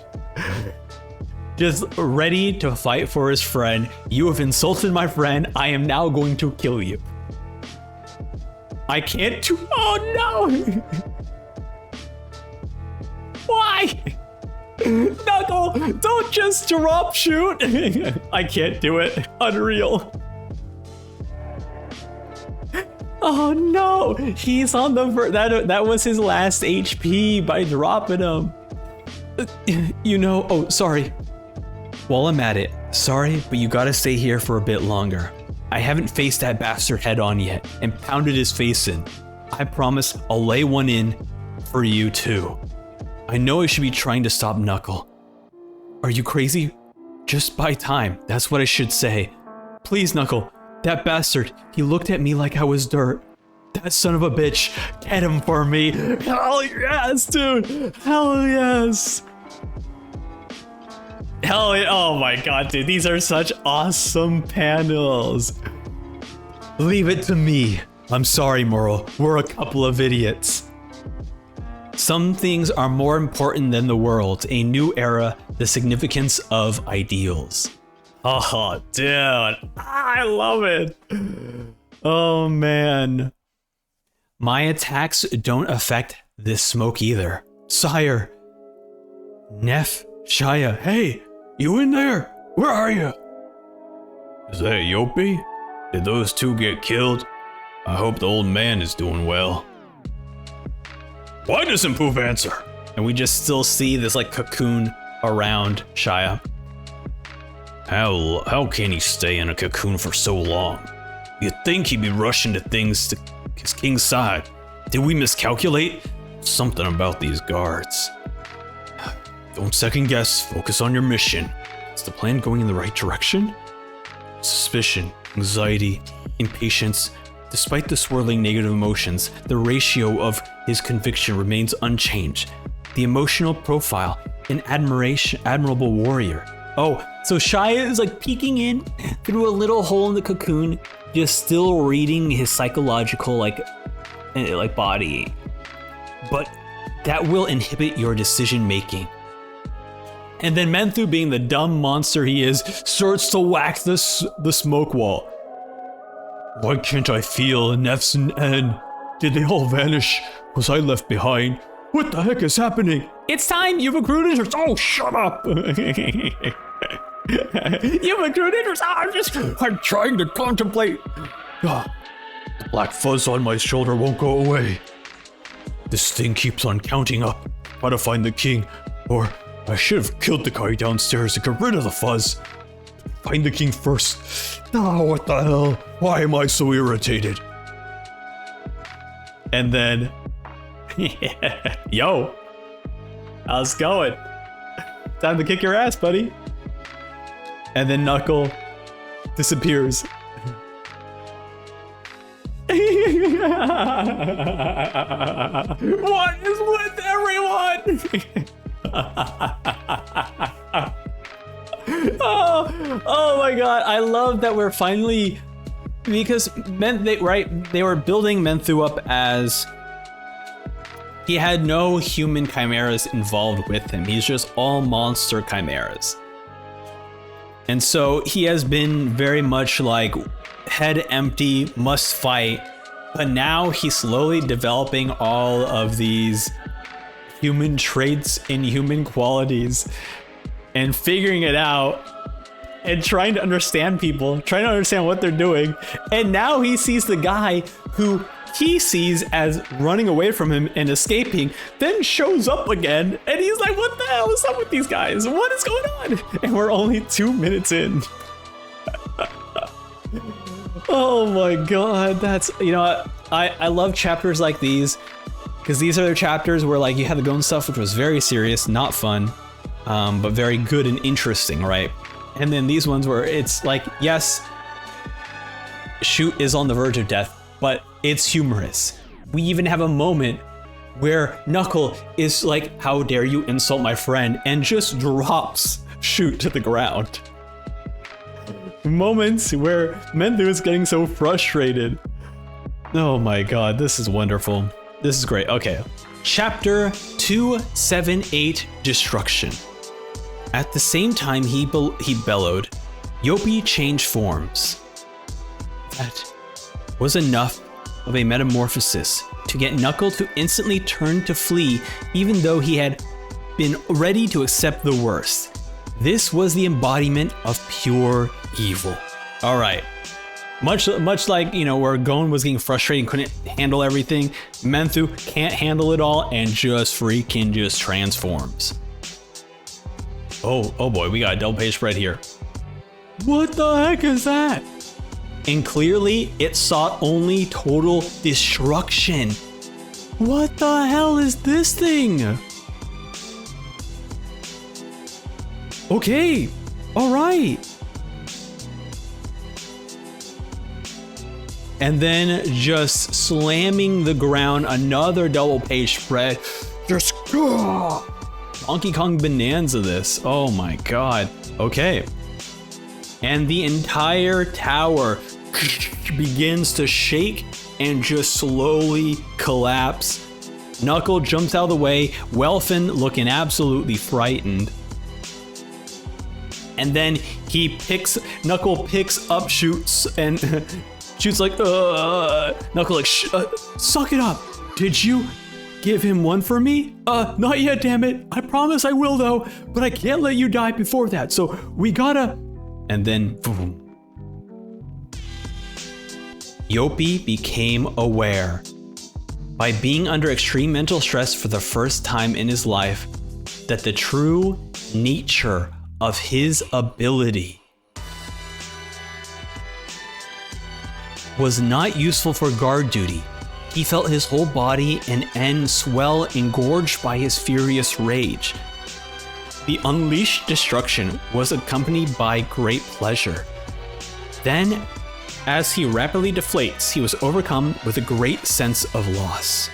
Just ready to fight for his friend. You have insulted my friend. I am now going to kill you. I can't do, oh no! Why? Knuckle, don't just drop Shoot. I can't do it. Unreal. Oh no, he's on the that was his last HP by dropping him. You know, oh, sorry. While I'm at it, sorry, but you gotta stay here for a bit longer. I haven't faced that bastard head on yet and pounded his face in. I promise I'll lay one in for you too. I know I should be trying to stop Knuckle. Are you crazy? Just buy time, that's what I should say. Please, Knuckle, that bastard, he looked at me like I was dirt. That son of a bitch, get him for me. Hell yes, dude, hell yes. Hell yeah, oh my god, dude, these are such awesome panels. Leave it to me. I'm sorry, Moral, we're a couple of idiots. Some things are more important than the world. A new era, the significance of ideals. Oh, dude, I love it. Oh, man. My attacks don't affect this smoke either. Sire. Neff, Shia, hey, you in there? Where are you? Is that Yopi? Did those two get killed? I hope the old man is doing well. Why doesn't Poof answer? And we just still see this like cocoon around Shia. How can he stay in a cocoon for so long? You'd think he'd be rushing to things to his king's side. Did we miscalculate? Something about these guards. Don't second guess, focus on your mission. Is the plan going in the right direction? Suspicion, anxiety, impatience. Despite the swirling negative emotions, the ratio of his conviction remains unchanged. The emotional profile, an admirable warrior. Oh, so Shia is like peeking in through a little hole in the cocoon, just still reading his psychological like body. But that will inhibit your decision making. And then Menthu, being the dumb monster he is, starts to whack the smoke wall. Why can't I feel Neff's end? Did they all vanish? Was I left behind? What the heck is happening? It's time, you've accrued interest. Oh, shut up. You've accrued interest. I'm trying to contemplate. The black fuzz on my shoulder won't go away. This thing keeps on counting up. Gotta find the king, or I should have killed the guy downstairs to get rid of the fuzz. Find the king first. Oh, what the hell? Why am I so irritated? And then, yo, how's it going? Time to kick your ass, buddy. And then Knuckle disappears. What is with everyone? oh my god, I love that we're finally, because they were building Menthu up as he had no human chimeras involved with him. He's just all monster chimeras. And so he has been very much like head empty, must fight, but now he's slowly developing all of these human traits and human qualities and figuring it out and trying to understand people, trying to understand what they're doing. And now he sees the guy who he sees as running away from him and escaping, then shows up again, and he's like, what the hell is up with these guys? What is going on? And we're only 2 minutes in. Oh my god, that's, you know, I love chapters like these, because these are the chapters where like you had the Gon stuff, which was very serious, not fun, but very good and interesting, right? And then these ones where it's like, yes, Shoot is on the verge of death, but it's humorous. We even have a moment where Knuckle is like, how dare you insult my friend, and just drops Shoot to the ground. Moments where Menthu is getting so frustrated. Oh my god, this is wonderful. This is great. Okay. Chapter 278, Destruction. At the same time he bellowed, Yopi changed forms. That was enough of a metamorphosis to get Knuckle to instantly turn to flee, even though he had been ready to accept the worst. This was the embodiment of pure evil. All right. Much like, you know, where Gon was getting frustrated and couldn't handle everything, Menthu can't handle it all and just freaking just transforms. Oh boy, we got a double page spread here. What the heck is that? And clearly it sought only total destruction. What the hell is this thing? Okay, all right. And then just slamming the ground, another double page spread. Just Donkey Kong Bonanza this. Oh my god. Okay. And the entire tower begins to shake and just slowly collapse. Knuckle jumps out of the way, Welfin looking absolutely frightened. And then Knuckle picks up Shoots and Shoot's like, Knuckle like, suck it up. Did you give him one for me? Not yet, damn it. I promise I will though, but I can't let you die before that. So we gotta, and then boom. Yopi became aware. By being under extreme mental stress for the first time in his life, that the true nature of his ability was not useful for guard duty. He felt his whole body and end swell, engorged by his furious rage. The unleashed destruction was accompanied by great pleasure. Then, as he rapidly deflates, he was overcome with a great sense of loss.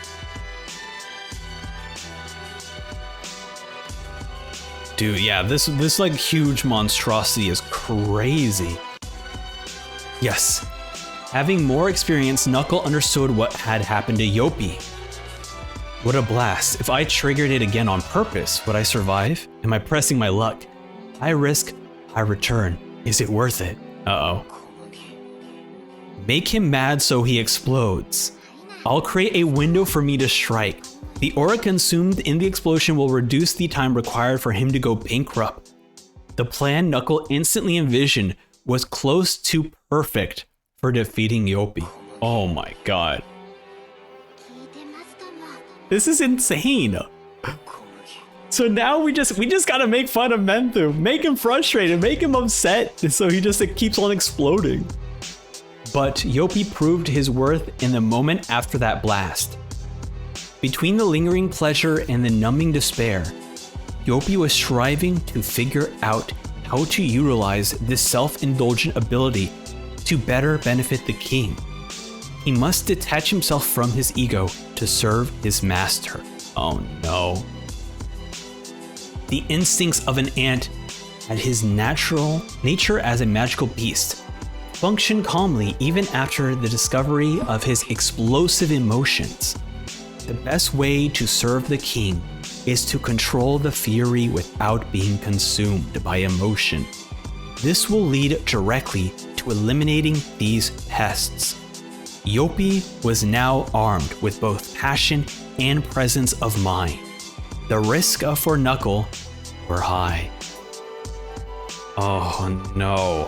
Dude, yeah, this like huge monstrosity is crazy. Yes, having more experience, Knuckle understood what had happened to Yopi. What a blast. If I triggered it again on purpose, would I survive? Am I pressing my luck? High risk, high return. Is it worth it? Uh-oh. Make him mad so he explodes. I'll create a window for me to strike. The aura consumed in the explosion will reduce the time required for him to go bankrupt. The plan Knuckle instantly envisioned was close to perfect for defeating Yopi. Oh my god. This is insane. So now we just gotta make fun of Menthu, make him frustrated, make him upset, so he just keeps on exploding. But Yopi proved his worth in the moment after that blast. Between the lingering pleasure and the numbing despair, Yopi was striving to figure out how to utilize this self-indulgent ability to better benefit the king. He must detach himself from his ego to serve his master. Oh no. The instincts of an ant and his natural nature as a magical beast function calmly even after the discovery of his explosive emotions. The best way to serve the king is to control the fury without being consumed by emotion. This will lead directly to eliminating these pests. Yopi was now armed with both passion and presence of mind. The risk for Knuckle were high. Oh no.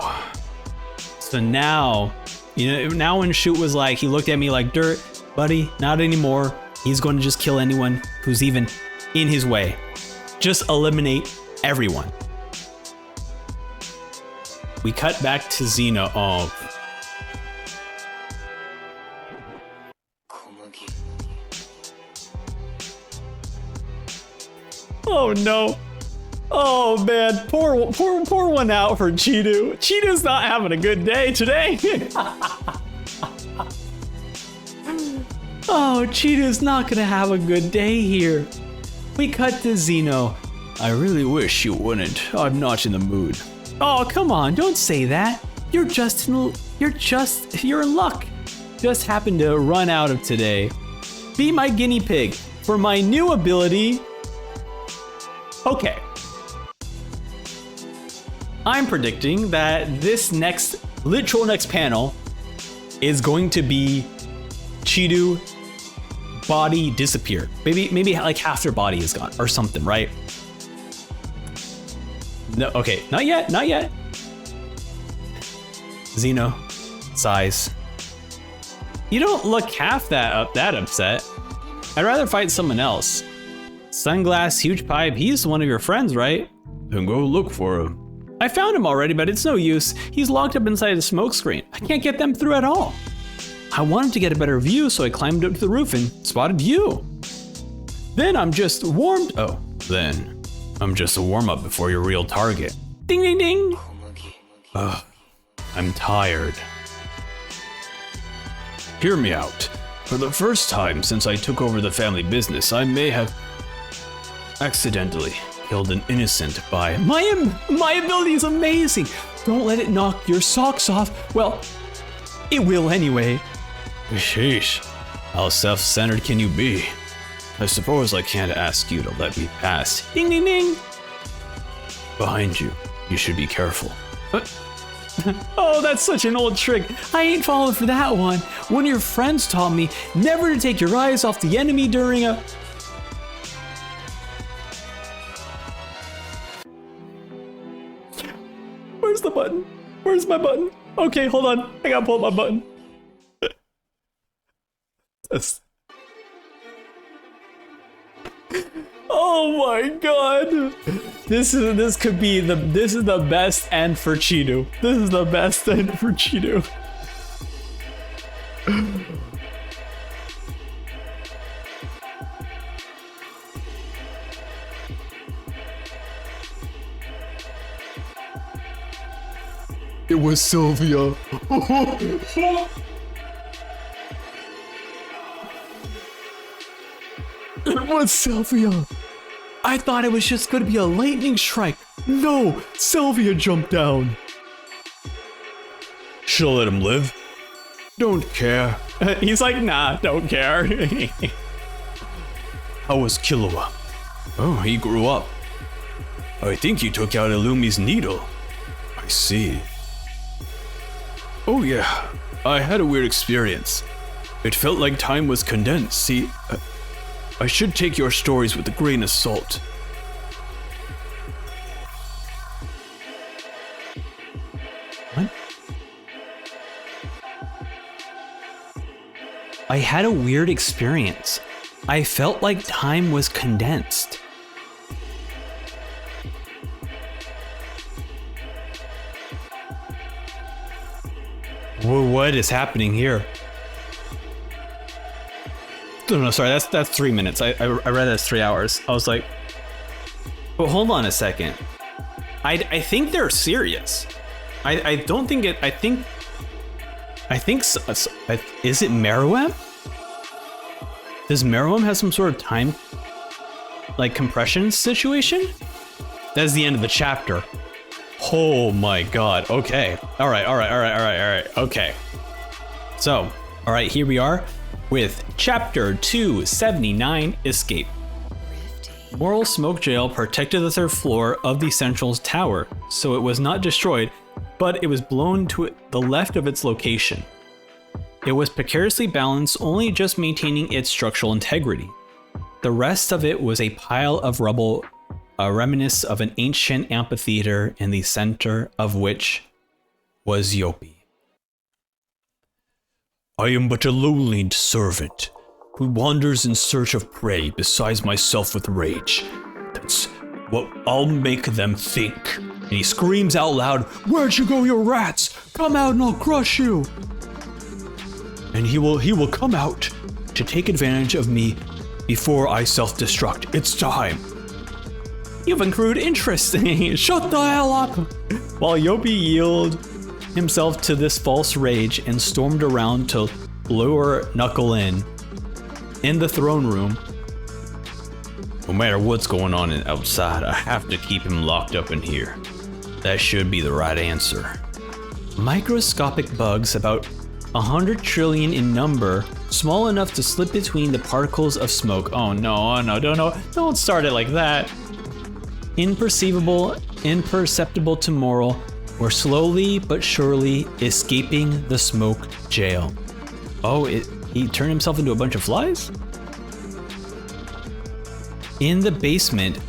So now, now when Shoot was like, he looked at me like, dirt, buddy, not anymore. He's going to just kill anyone who's even in his way. Just eliminate everyone. We cut back to Xeno. Oh no. Oh man, pour one out for Cheetu. Cheetu's not having a good day today. Oh, Cheetu's not gonna have a good day here. We cut to Xeno. I really wish you wouldn't. I'm not in the mood. Oh, come on, don't say that. You're in luck. Just happened to run out of today. Be my guinea pig for my new ability. Okay. I'm predicting that this literal next panel is going to be Cheetu body disappear. Maybe like half their body is gone or something, right? No, okay, not yet. Xeno sighs. You don't look half that upset. I'd rather fight someone else. Sunglass, Huge Pipe, he's one of your friends, right? Then go look for him. I found him already, but it's no use. He's locked up inside a smoke screen. I can't get them through at all. I wanted to get a better view, so I climbed up to the roof and spotted you. Then I'm just a warm-up before your real target. Ding, ding, ding. I'm tired. Hear me out. For the first time since I took over the family business, I may have accidentally killed an innocent by my ability is amazing. Don't let it knock your socks off. Well, it will anyway. Sheesh. How self-centered can you be? I suppose I can't ask you to let me pass. Ding, ding, ding. Behind you. You should be careful. Oh, that's such an old trick. I ain't falling for that one. One of your friends taught me never to take your eyes off the enemy during a... Where's the button? Where's my button? Okay, hold on. I gotta pull up my button. Oh my god. This is the best end for Cheetu. This is the best end for Cheetu. It was Sylvia. It was Sylvia. I thought it was just going to be a lightning strike. No, Sylvia jumped down. Should I let him live? Don't care. He's like, nah, don't care. How was Killua? Oh, he grew up. I think he took out Illumi's needle. I see. Oh yeah, I had a weird experience. It felt like time was condensed. See, I should take your stories with a grain of salt. What? I had a weird experience. I felt like time was condensed. What is happening here? No, sorry, that's 3 minutes. I read that as 3 hours. I was like, but hold on a second. I think they're serious. I don't think it. I think is it Meruem? Does Meruem have some sort of time like compression situation? That's the end of the chapter. Oh my god. Okay. All right. Okay. So, all right, here we are with chapter 279, Escape. Moral Smoke Jail protected the third floor of the Central's tower, so it was not destroyed, but it was blown to the left of its location. It was precariously balanced, only just maintaining its structural integrity. The rest of it was a pile of rubble, a reminiscence of an ancient amphitheater in the center of which was Yopi. I am but a lowly servant who wanders in search of prey besides myself with rage. That's what I'll make them think. And he screams out loud, "Where'd you go, you rats? Come out and I'll crush you!" And he will come out to take advantage of me before I self-destruct. It's time. You have accrued interest. Shut the hell up! While Yopi yielded himself to this false rage and stormed around to lure Knuckle in the throne room. No matter what's going on outside, I have to keep him locked up in here. That should be the right answer. Microscopic bugs, about 100 trillion in number, small enough to slip between the particles of smoke. Oh no, don't start it like that. Imperceptible to Moral, were slowly but surely escaping the smoke jail. Oh, he turned himself into a bunch of flies? In the basement,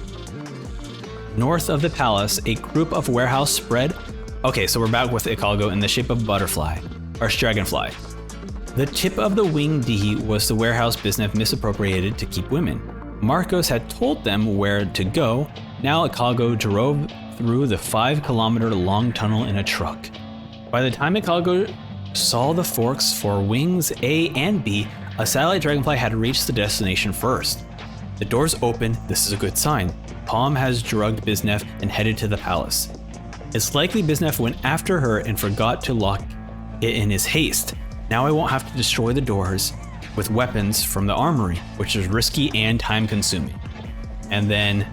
north of the palace, a group of warehouse spread. Okay, so we're back with Ikalgo in the shape of a butterfly, or dragonfly. The tip of the wing D was the warehouse business misappropriated to keep women. Marcos had told them where to go. Now Ikalgo drove through the 5-kilometer long tunnel in a truck. By the time Ikalgo saw the forks for wings A and B, a satellite dragonfly had reached the destination first. The doors open. This is a good sign. Palm has drugged Bisnef and headed to the palace. It's likely Bisnef went after her and forgot to lock it in his haste. Now I won't have to destroy the doors with weapons from the armory, which is risky and time consuming. And then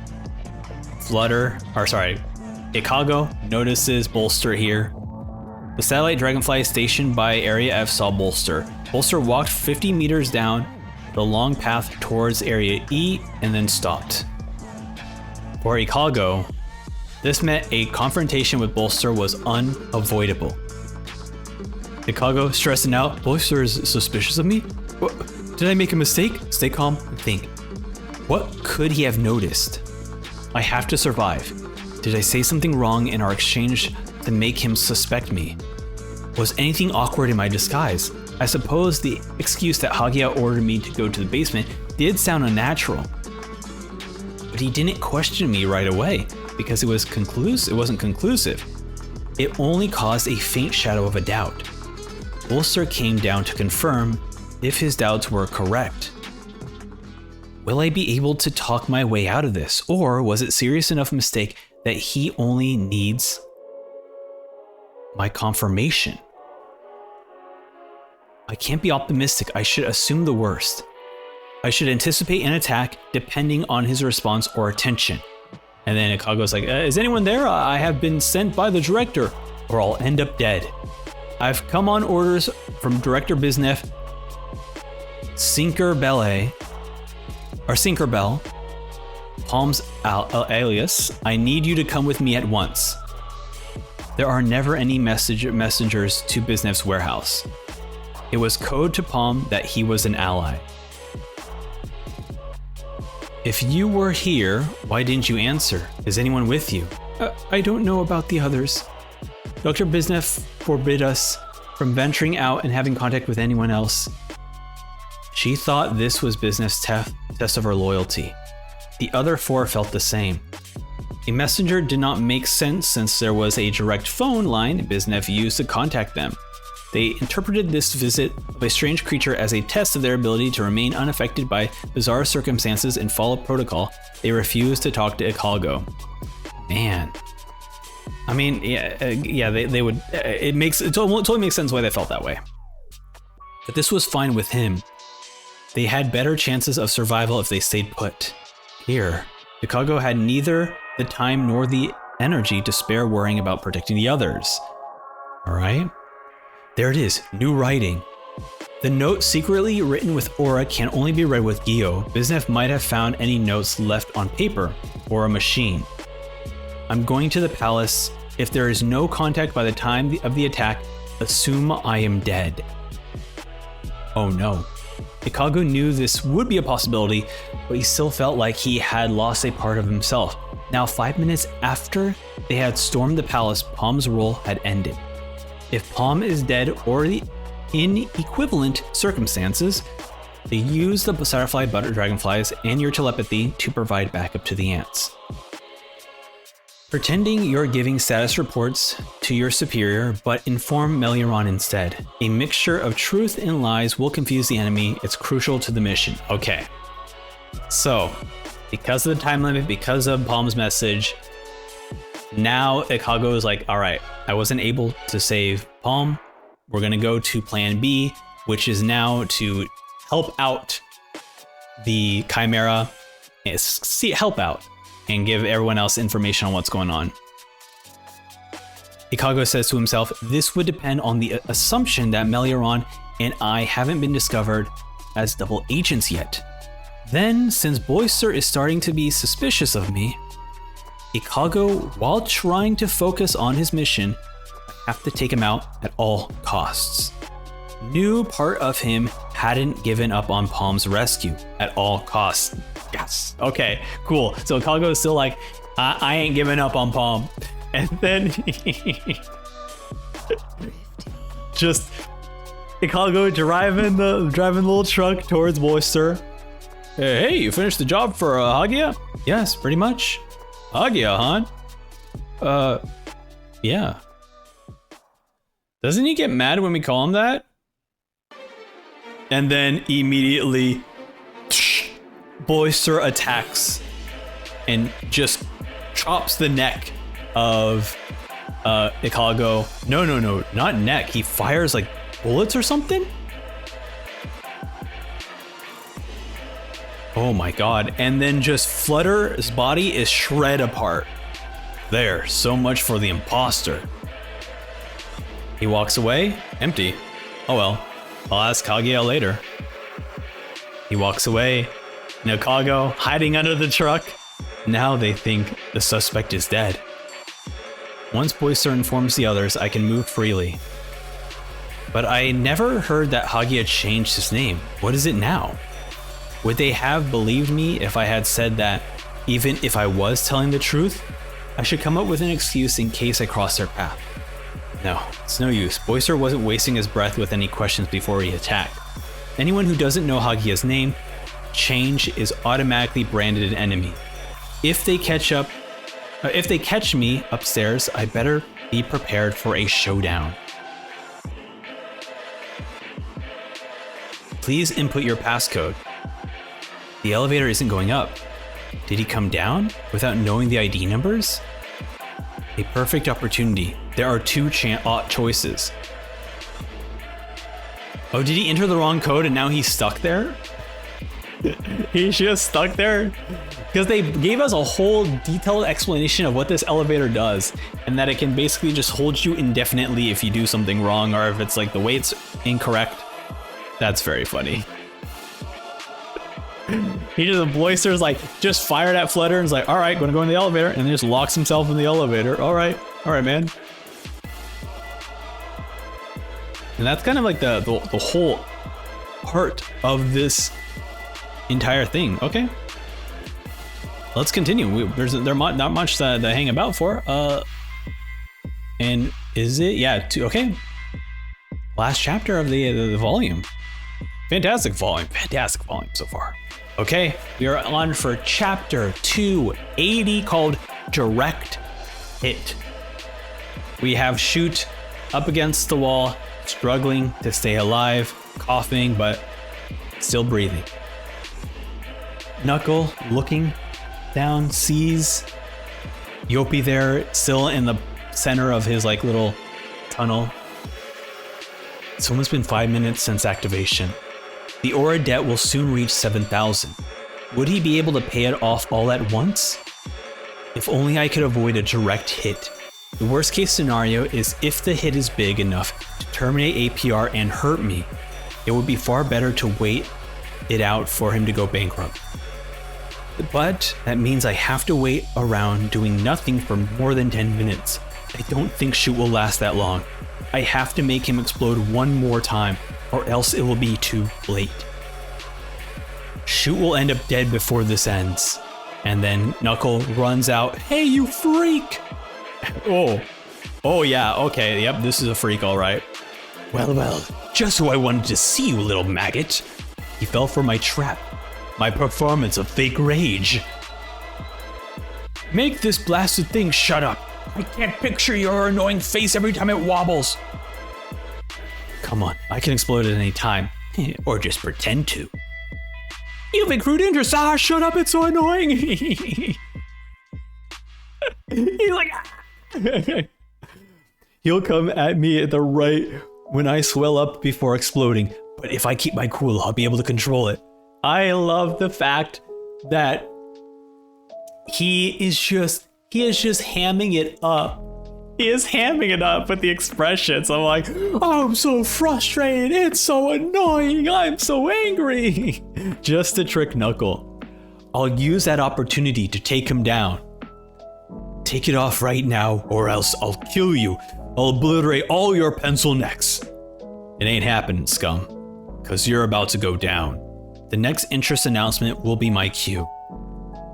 Ikalgo notices Bolster here. The satellite dragonfly stationed by Area F saw Bolster. Bolster walked 50 meters down the long path towards Area E and then stopped. For Ikalgo, this meant a confrontation with Bolster was unavoidable. Ikalgo, stressing out, Bolster is suspicious of me? What? Did I make a mistake? Stay calm and think. What could he have noticed? I have to survive. Did I say something wrong in our exchange to make him suspect me? Was anything awkward in my disguise? I suppose the excuse that Hagia ordered me to go to the basement did sound unnatural. But he didn't question me right away because it wasn't conclusive. It only caused a faint shadow of a doubt. Bolster came down to confirm if his doubts were correct. Will I be able to talk my way out of this, or was it serious enough mistake that he only needs my confirmation? I can't be optimistic. I should assume the worst. I should anticipate an attack depending on his response or attention. And then Ikalgo's like, is anyone there? I have been sent by the director, or I'll end up dead. I've come on orders from Director Bisnef, Sinkerbell, Palm's alias. I need you to come with me at once. There are never any messengers to Bisnef's warehouse. It was code to Palm that he was an ally. If you were here, why didn't you answer? Is anyone with you? I don't know about the others. Dr. Bisnef forbid us from venturing out and having contact with anyone else. She thought this was Bisnef's test of her loyalty. The other 4 felt the same. A messenger did not make sense since there was a direct phone line Bisnef used to contact them. They interpreted this visit of a strange creature as a test of their ability to remain unaffected by bizarre circumstances and follow protocol. They refused to talk to Ikalgo. Man, I mean, yeah, they would. It totally makes sense why they felt that way. But this was fine with him. They had better chances of survival if they stayed put. Here, Chicago had neither the time nor the energy to spare worrying about protecting the others. All right, there it is, new writing. The note secretly written with aura can only be read with Gyo. Biznev might have found any notes left on paper or a machine. I'm going to the palace. If there is no contact by the time of the attack, assume I am dead. Oh no. Chicago knew this would be a possibility, but he still felt like he had lost a part of himself. Now, 5 minutes after they had stormed the palace, Palm's role had ended. If Palm is dead or in equivalent circumstances, they use the Firefly Butter Dragonflies and your telepathy to provide backup to the ants. Pretending you're giving status reports to your superior, but inform Meliaron instead. A mixture of truth and lies will confuse the enemy. It's crucial to the mission. Okay. So, because of the time limit, because of Palm's message, now Chicago is like, all right, I wasn't able to save Palm. We're going to go to plan B, which is now to help out the Chimera, help out, and give everyone else information on what's going on. Chicago says to himself, this would depend on the assumption that Meliaron and I haven't been discovered as double agents yet. Then, since Boyster is starting to be suspicious of me, Chicago, while trying to focus on his mission, I have to take him out at all costs. New part of him hadn't given up on Palm's rescue at all costs. Yes. Okay, cool. So Chicago is still like, I ain't giving up on Palm. And then just Chicago driving the little truck towards Boyster. Hey, you finished the job for Hagia? Yes, pretty much. Hagia, huh? Yeah. Doesn't he get mad when we call him that? And then immediately Boyster attacks and just chops the neck of Chicago. No, not neck. He fires like bullets or something? Oh my god. And then just Flutter's body is shred apart. There, so much for the imposter. He walks away, empty. Oh well, I'll ask Kaguya later. He walks away, Chicago hiding under the truck. Now they think the suspect is dead. Once Boyster informs the others, I can move freely. But I never heard that Hagia changed his name. What is it now? Would they have believed me if I had said that even if I was telling the truth, I should come up with an excuse in case I cross their path? No, it's no use. Boyster wasn't wasting his breath with any questions before he attacked. Anyone who doesn't know Hagia's name, Change is automatically branded an enemy. If they catch me upstairs, I better be prepared for a showdown. Please input your passcode. The elevator isn't going up. Did he come down without knowing the ID numbers? A perfect opportunity. There are two choices. Oh, did he enter the wrong code and now he's stuck there? He's just stuck there? Because they gave us a whole detailed explanation of what this elevator does, and that it can basically just hold you indefinitely if you do something wrong, or if it's like the weight's incorrect. That's very funny. He just, Boyster's like, just fired at Flutter and is like, alright, gonna go in the elevator, and then just locks himself in the elevator. Alright, man. And that's kind of like the whole part of this entire thing. Okay. Let's continue. There's not much to hang about for. And is it? Yeah, okay. Last chapter of the volume. Fantastic volume so far. Okay, we are on for chapter 280 called Direct Hit. We have Shoot up against the wall, struggling to stay alive, coughing, but still breathing. Knuckle looking down, sees Yopi there, still in the center of his like little tunnel. It's almost been 5 minutes since activation. The aura debt will soon reach 7,000. Would he be able to pay it off all at once? If only I could avoid a direct hit. The worst case scenario is if the hit is big enough to terminate APR and hurt me, it would be far better to wait it out for him to go bankrupt. But that means I have to wait around doing nothing for more than 10 minutes. I don't think Shoot will last that long. I have to make him explode one more time, or else it will be too late. Shoot will end up dead before this ends. And then Knuckle runs out, "Hey, you freak!" Oh yeah, okay, yep, this is a freak, alright. Well, just who I wanted to see, you little maggot. He fell for my trap. My performance of fake rage. Make this blasted thing shut up. I can't picture your annoying face every time it wobbles. Come on, I can explode at any time. Or just pretend to. You think crude interest? Ah, shut up, it's so annoying. He's like... He'll come at me at the right when I swell up before exploding. But if I keep my cool, I'll be able to control it. I love the fact that he is just hamming it up. He is hamming it up with the expressions. I'm like, oh, I'm so frustrated. It's so annoying. I'm so angry. Just to trick Knuckle. I'll use that opportunity to take him down. Take it off right now, or else I'll kill you. I'll obliterate all your pencil necks. It ain't happening, scum, because you're about to go down. The next interest announcement will be my cue.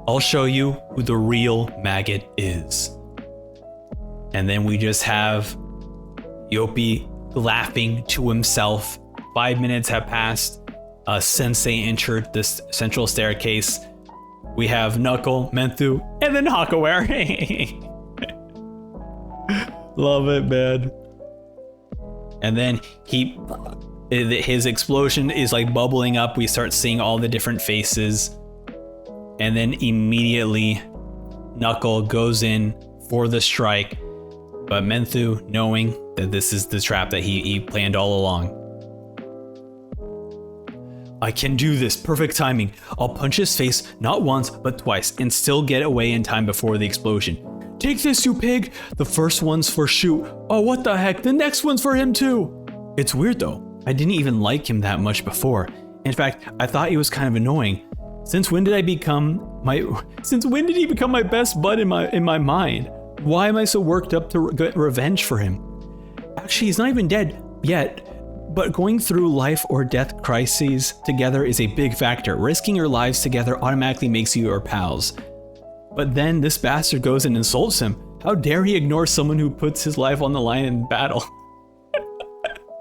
I'll show you who the real maggot is. And then we just have Yoppie laughing to himself. 5 minutes have passed. Sensei entered this central staircase. We have Knuckle, Menthu, and then Hakuware. Love it, man. And then his explosion is like bubbling up. We start seeing all the different faces. And then immediately Knuckle goes in for the strike. But Menthu, knowing that this is the trap that he planned all along. I can do this, perfect timing. I'll punch his face not once, but twice, and still get away in time before the explosion. Take this, you pig! The first one's for Shoot. Oh, what the heck, the next one's for him too! It's weird though, I didn't even like him that much before. In fact, I thought he was kind of annoying. Since when did he become my best bud in my mind? Why am I so worked up to get revenge for him? Actually, he's not even dead yet, but going through life or death crises together is a big factor. Risking your lives together automatically makes you your pals. But then this bastard goes and insults him. How dare he ignore someone who puts his life on the line in battle?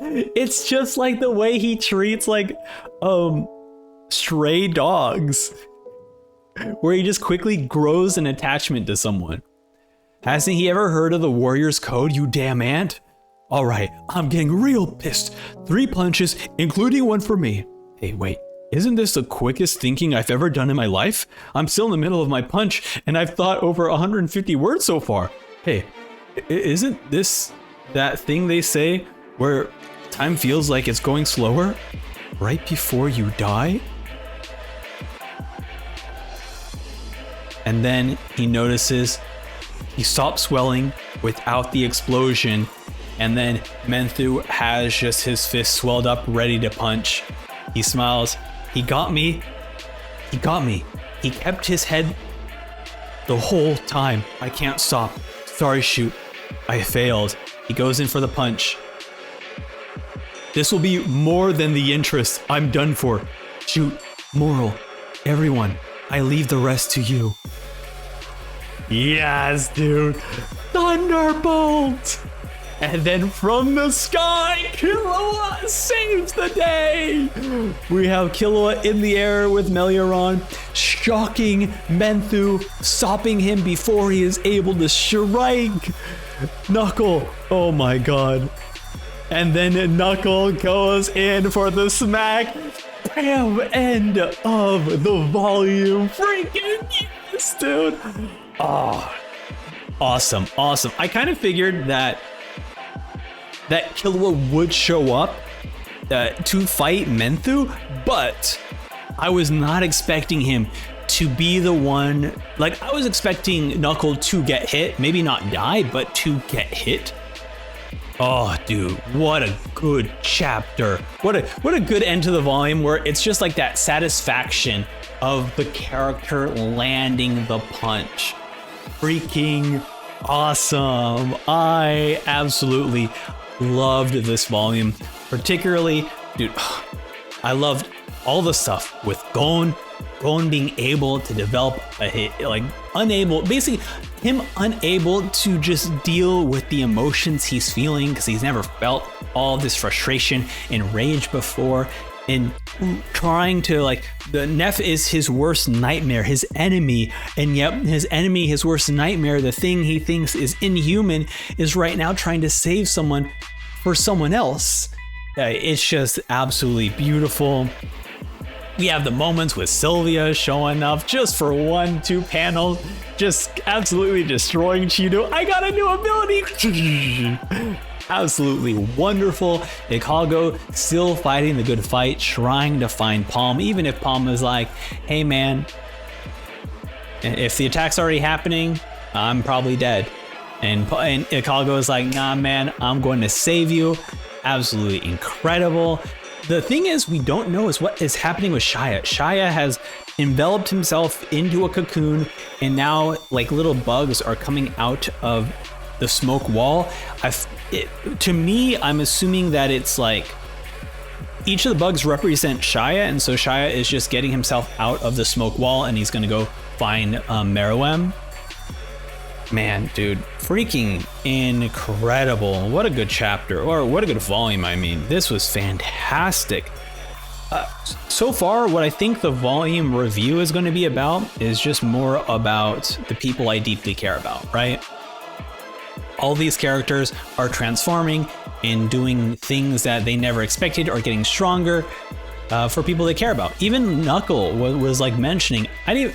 It's just like the way he treats like stray dogs, where he just quickly grows an attachment to someone. Hasn't he ever heard of the Warrior's Code, you damn ant? Alright, I'm getting real pissed. 3 punches, including one for me. Hey, wait, isn't this the quickest thinking I've ever done in my life? I'm still in the middle of my punch, and I've thought over 150 words so far. Hey, isn't this that thing they say where time feels like it's going slower? Right before you die? And then he notices he stops swelling without the explosion, and then Menthu has just his fist swelled up, ready to punch. He smiles. He got me. He got me. He kept his head the whole time. I can't stop. Sorry, Shoot. I failed. He goes in for the punch. This will be more than the interest. I'm done for. Shoot, Moral, everyone, I leave the rest to you. Yes, dude. Thunderbolt! And then from the sky, Killua saves the day! We have Killua in the air with Meliaron, shocking Menthu, stopping him before he is able to strike Knuckle. Oh my god. And then Knuckle goes in for the smack. Bam! End of the volume. Freaking yes, dude. Oh, Awesome. I kind of figured that Killua would show up to fight Menthu, but I was not expecting him to be the one. Like, I was expecting Knuckle to get hit, maybe not die, but to get hit. Oh, dude, what a good chapter. What a good end to the volume, where it's just like that satisfaction of the character landing the punch. Freaking awesome. I absolutely loved this volume. Particularly, dude, I loved all the stuff with Gon being able to develop a hit, like basically him unable to just deal with the emotions he's feeling, because he's never felt all this frustration and rage before, and trying to, like, the Neff is his worst nightmare, his enemy, and yet his enemy, his worst nightmare, the thing he thinks is inhuman, is right now trying to save someone for someone else. It's just absolutely beautiful. We have the moments with Sylvia showing up just for 1-2 panels, just absolutely destroying Cheeto. I got a new ability. Absolutely wonderful. Ikalgo still fighting the good fight, trying to find Palm, even if Palm is like, hey man, if the attack's already happening, I'm probably dead. And Ikalgo is like, nah man, I'm going to save you. Absolutely incredible. The thing is, we don't know is what is happening with Shia. Shia has enveloped himself into a cocoon, and now like little bugs are coming out of the smoke wall. To me, I'm assuming that it's like each of the bugs represent Shia, and so Shia is just getting himself out of the smoke wall, and he's gonna go find Meruem. Man, dude, freaking incredible. What a good chapter, or what a good volume, I mean. This was fantastic. So far, what I think the volume review is going to be about is just more about the people I deeply care about, right? All these characters are transforming and doing things that they never expected, or getting stronger for people they care about. Even Knuckle was like mentioning, he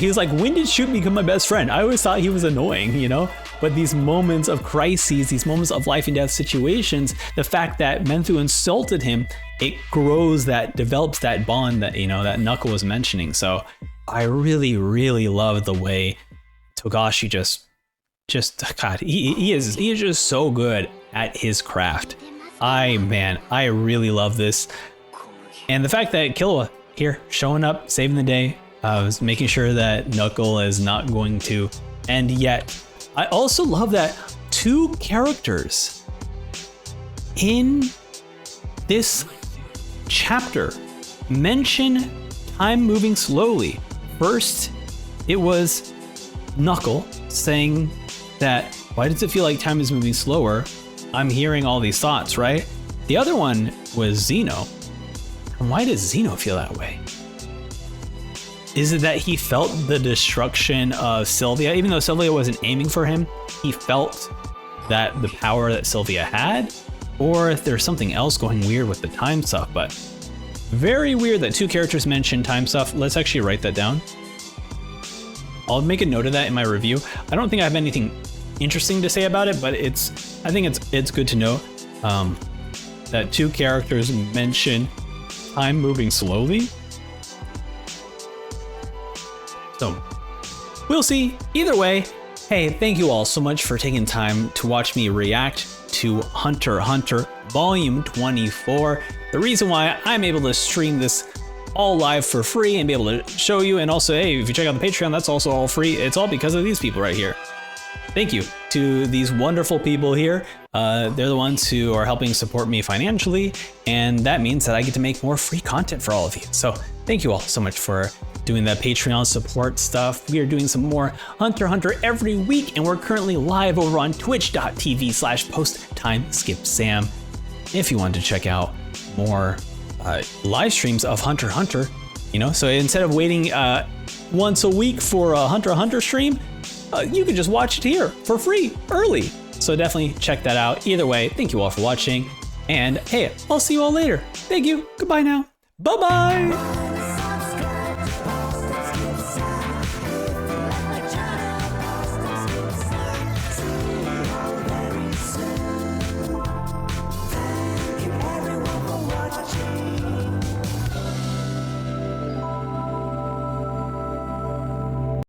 was like, when did Shoot become my best friend? I always thought he was annoying, you know? But these moments of crises, these moments of life and death situations, the fact that Menthu insulted him, it develops that bond that, you know, that Knuckle was mentioning. So I really, really love the way Togashi God, he is just so good at his craft. I really love this. And the fact that Killua here showing up, saving the day, was making sure that Knuckle is not going to end yet. I also love that 2 characters in this chapter mention time moving slowly. First, it was Knuckle saying that, why does it feel like time is moving slower? I'm hearing all these thoughts, right? The other one was Zeno. And why does Zeno feel that way? Is it that he felt the destruction of Sylvia? Even though Sylvia wasn't aiming for him, he felt that the power that Sylvia had? Or if there's something else going weird with the time stuff, but very weird that 2 characters mention time stuff. Let's actually write that down. I'll make a note of that in my review. I don't think I have anything interesting to say about it, but I think it's good to know that 2 characters mention time moving slowly. So we'll see. Either way, hey, thank you all so much for taking time to watch me react to Hunter x Hunter Volume 24. The reason why I'm able to stream this all live for free and be able to show you, and also, hey, if you check out the Patreon, that's also all free. It's all because of these people right here. Thank you to these wonderful people here. They're the ones who are helping support me financially, and that means that I get to make more free content for all of you. So thank you all so much for doing the Patreon support stuff. We are doing some more Hunter x Hunter every week, and we're currently live over on twitch.tv/posttimeskipsam. If you want to check out more live streams of Hunter x Hunter, you know, so instead of waiting once a week for a Hunter x Hunter stream, you can just watch it here for free early. So definitely check that out. Either way, thank you all for watching, and hey, I'll see you all later. Thank you. Goodbye now. Bye-bye.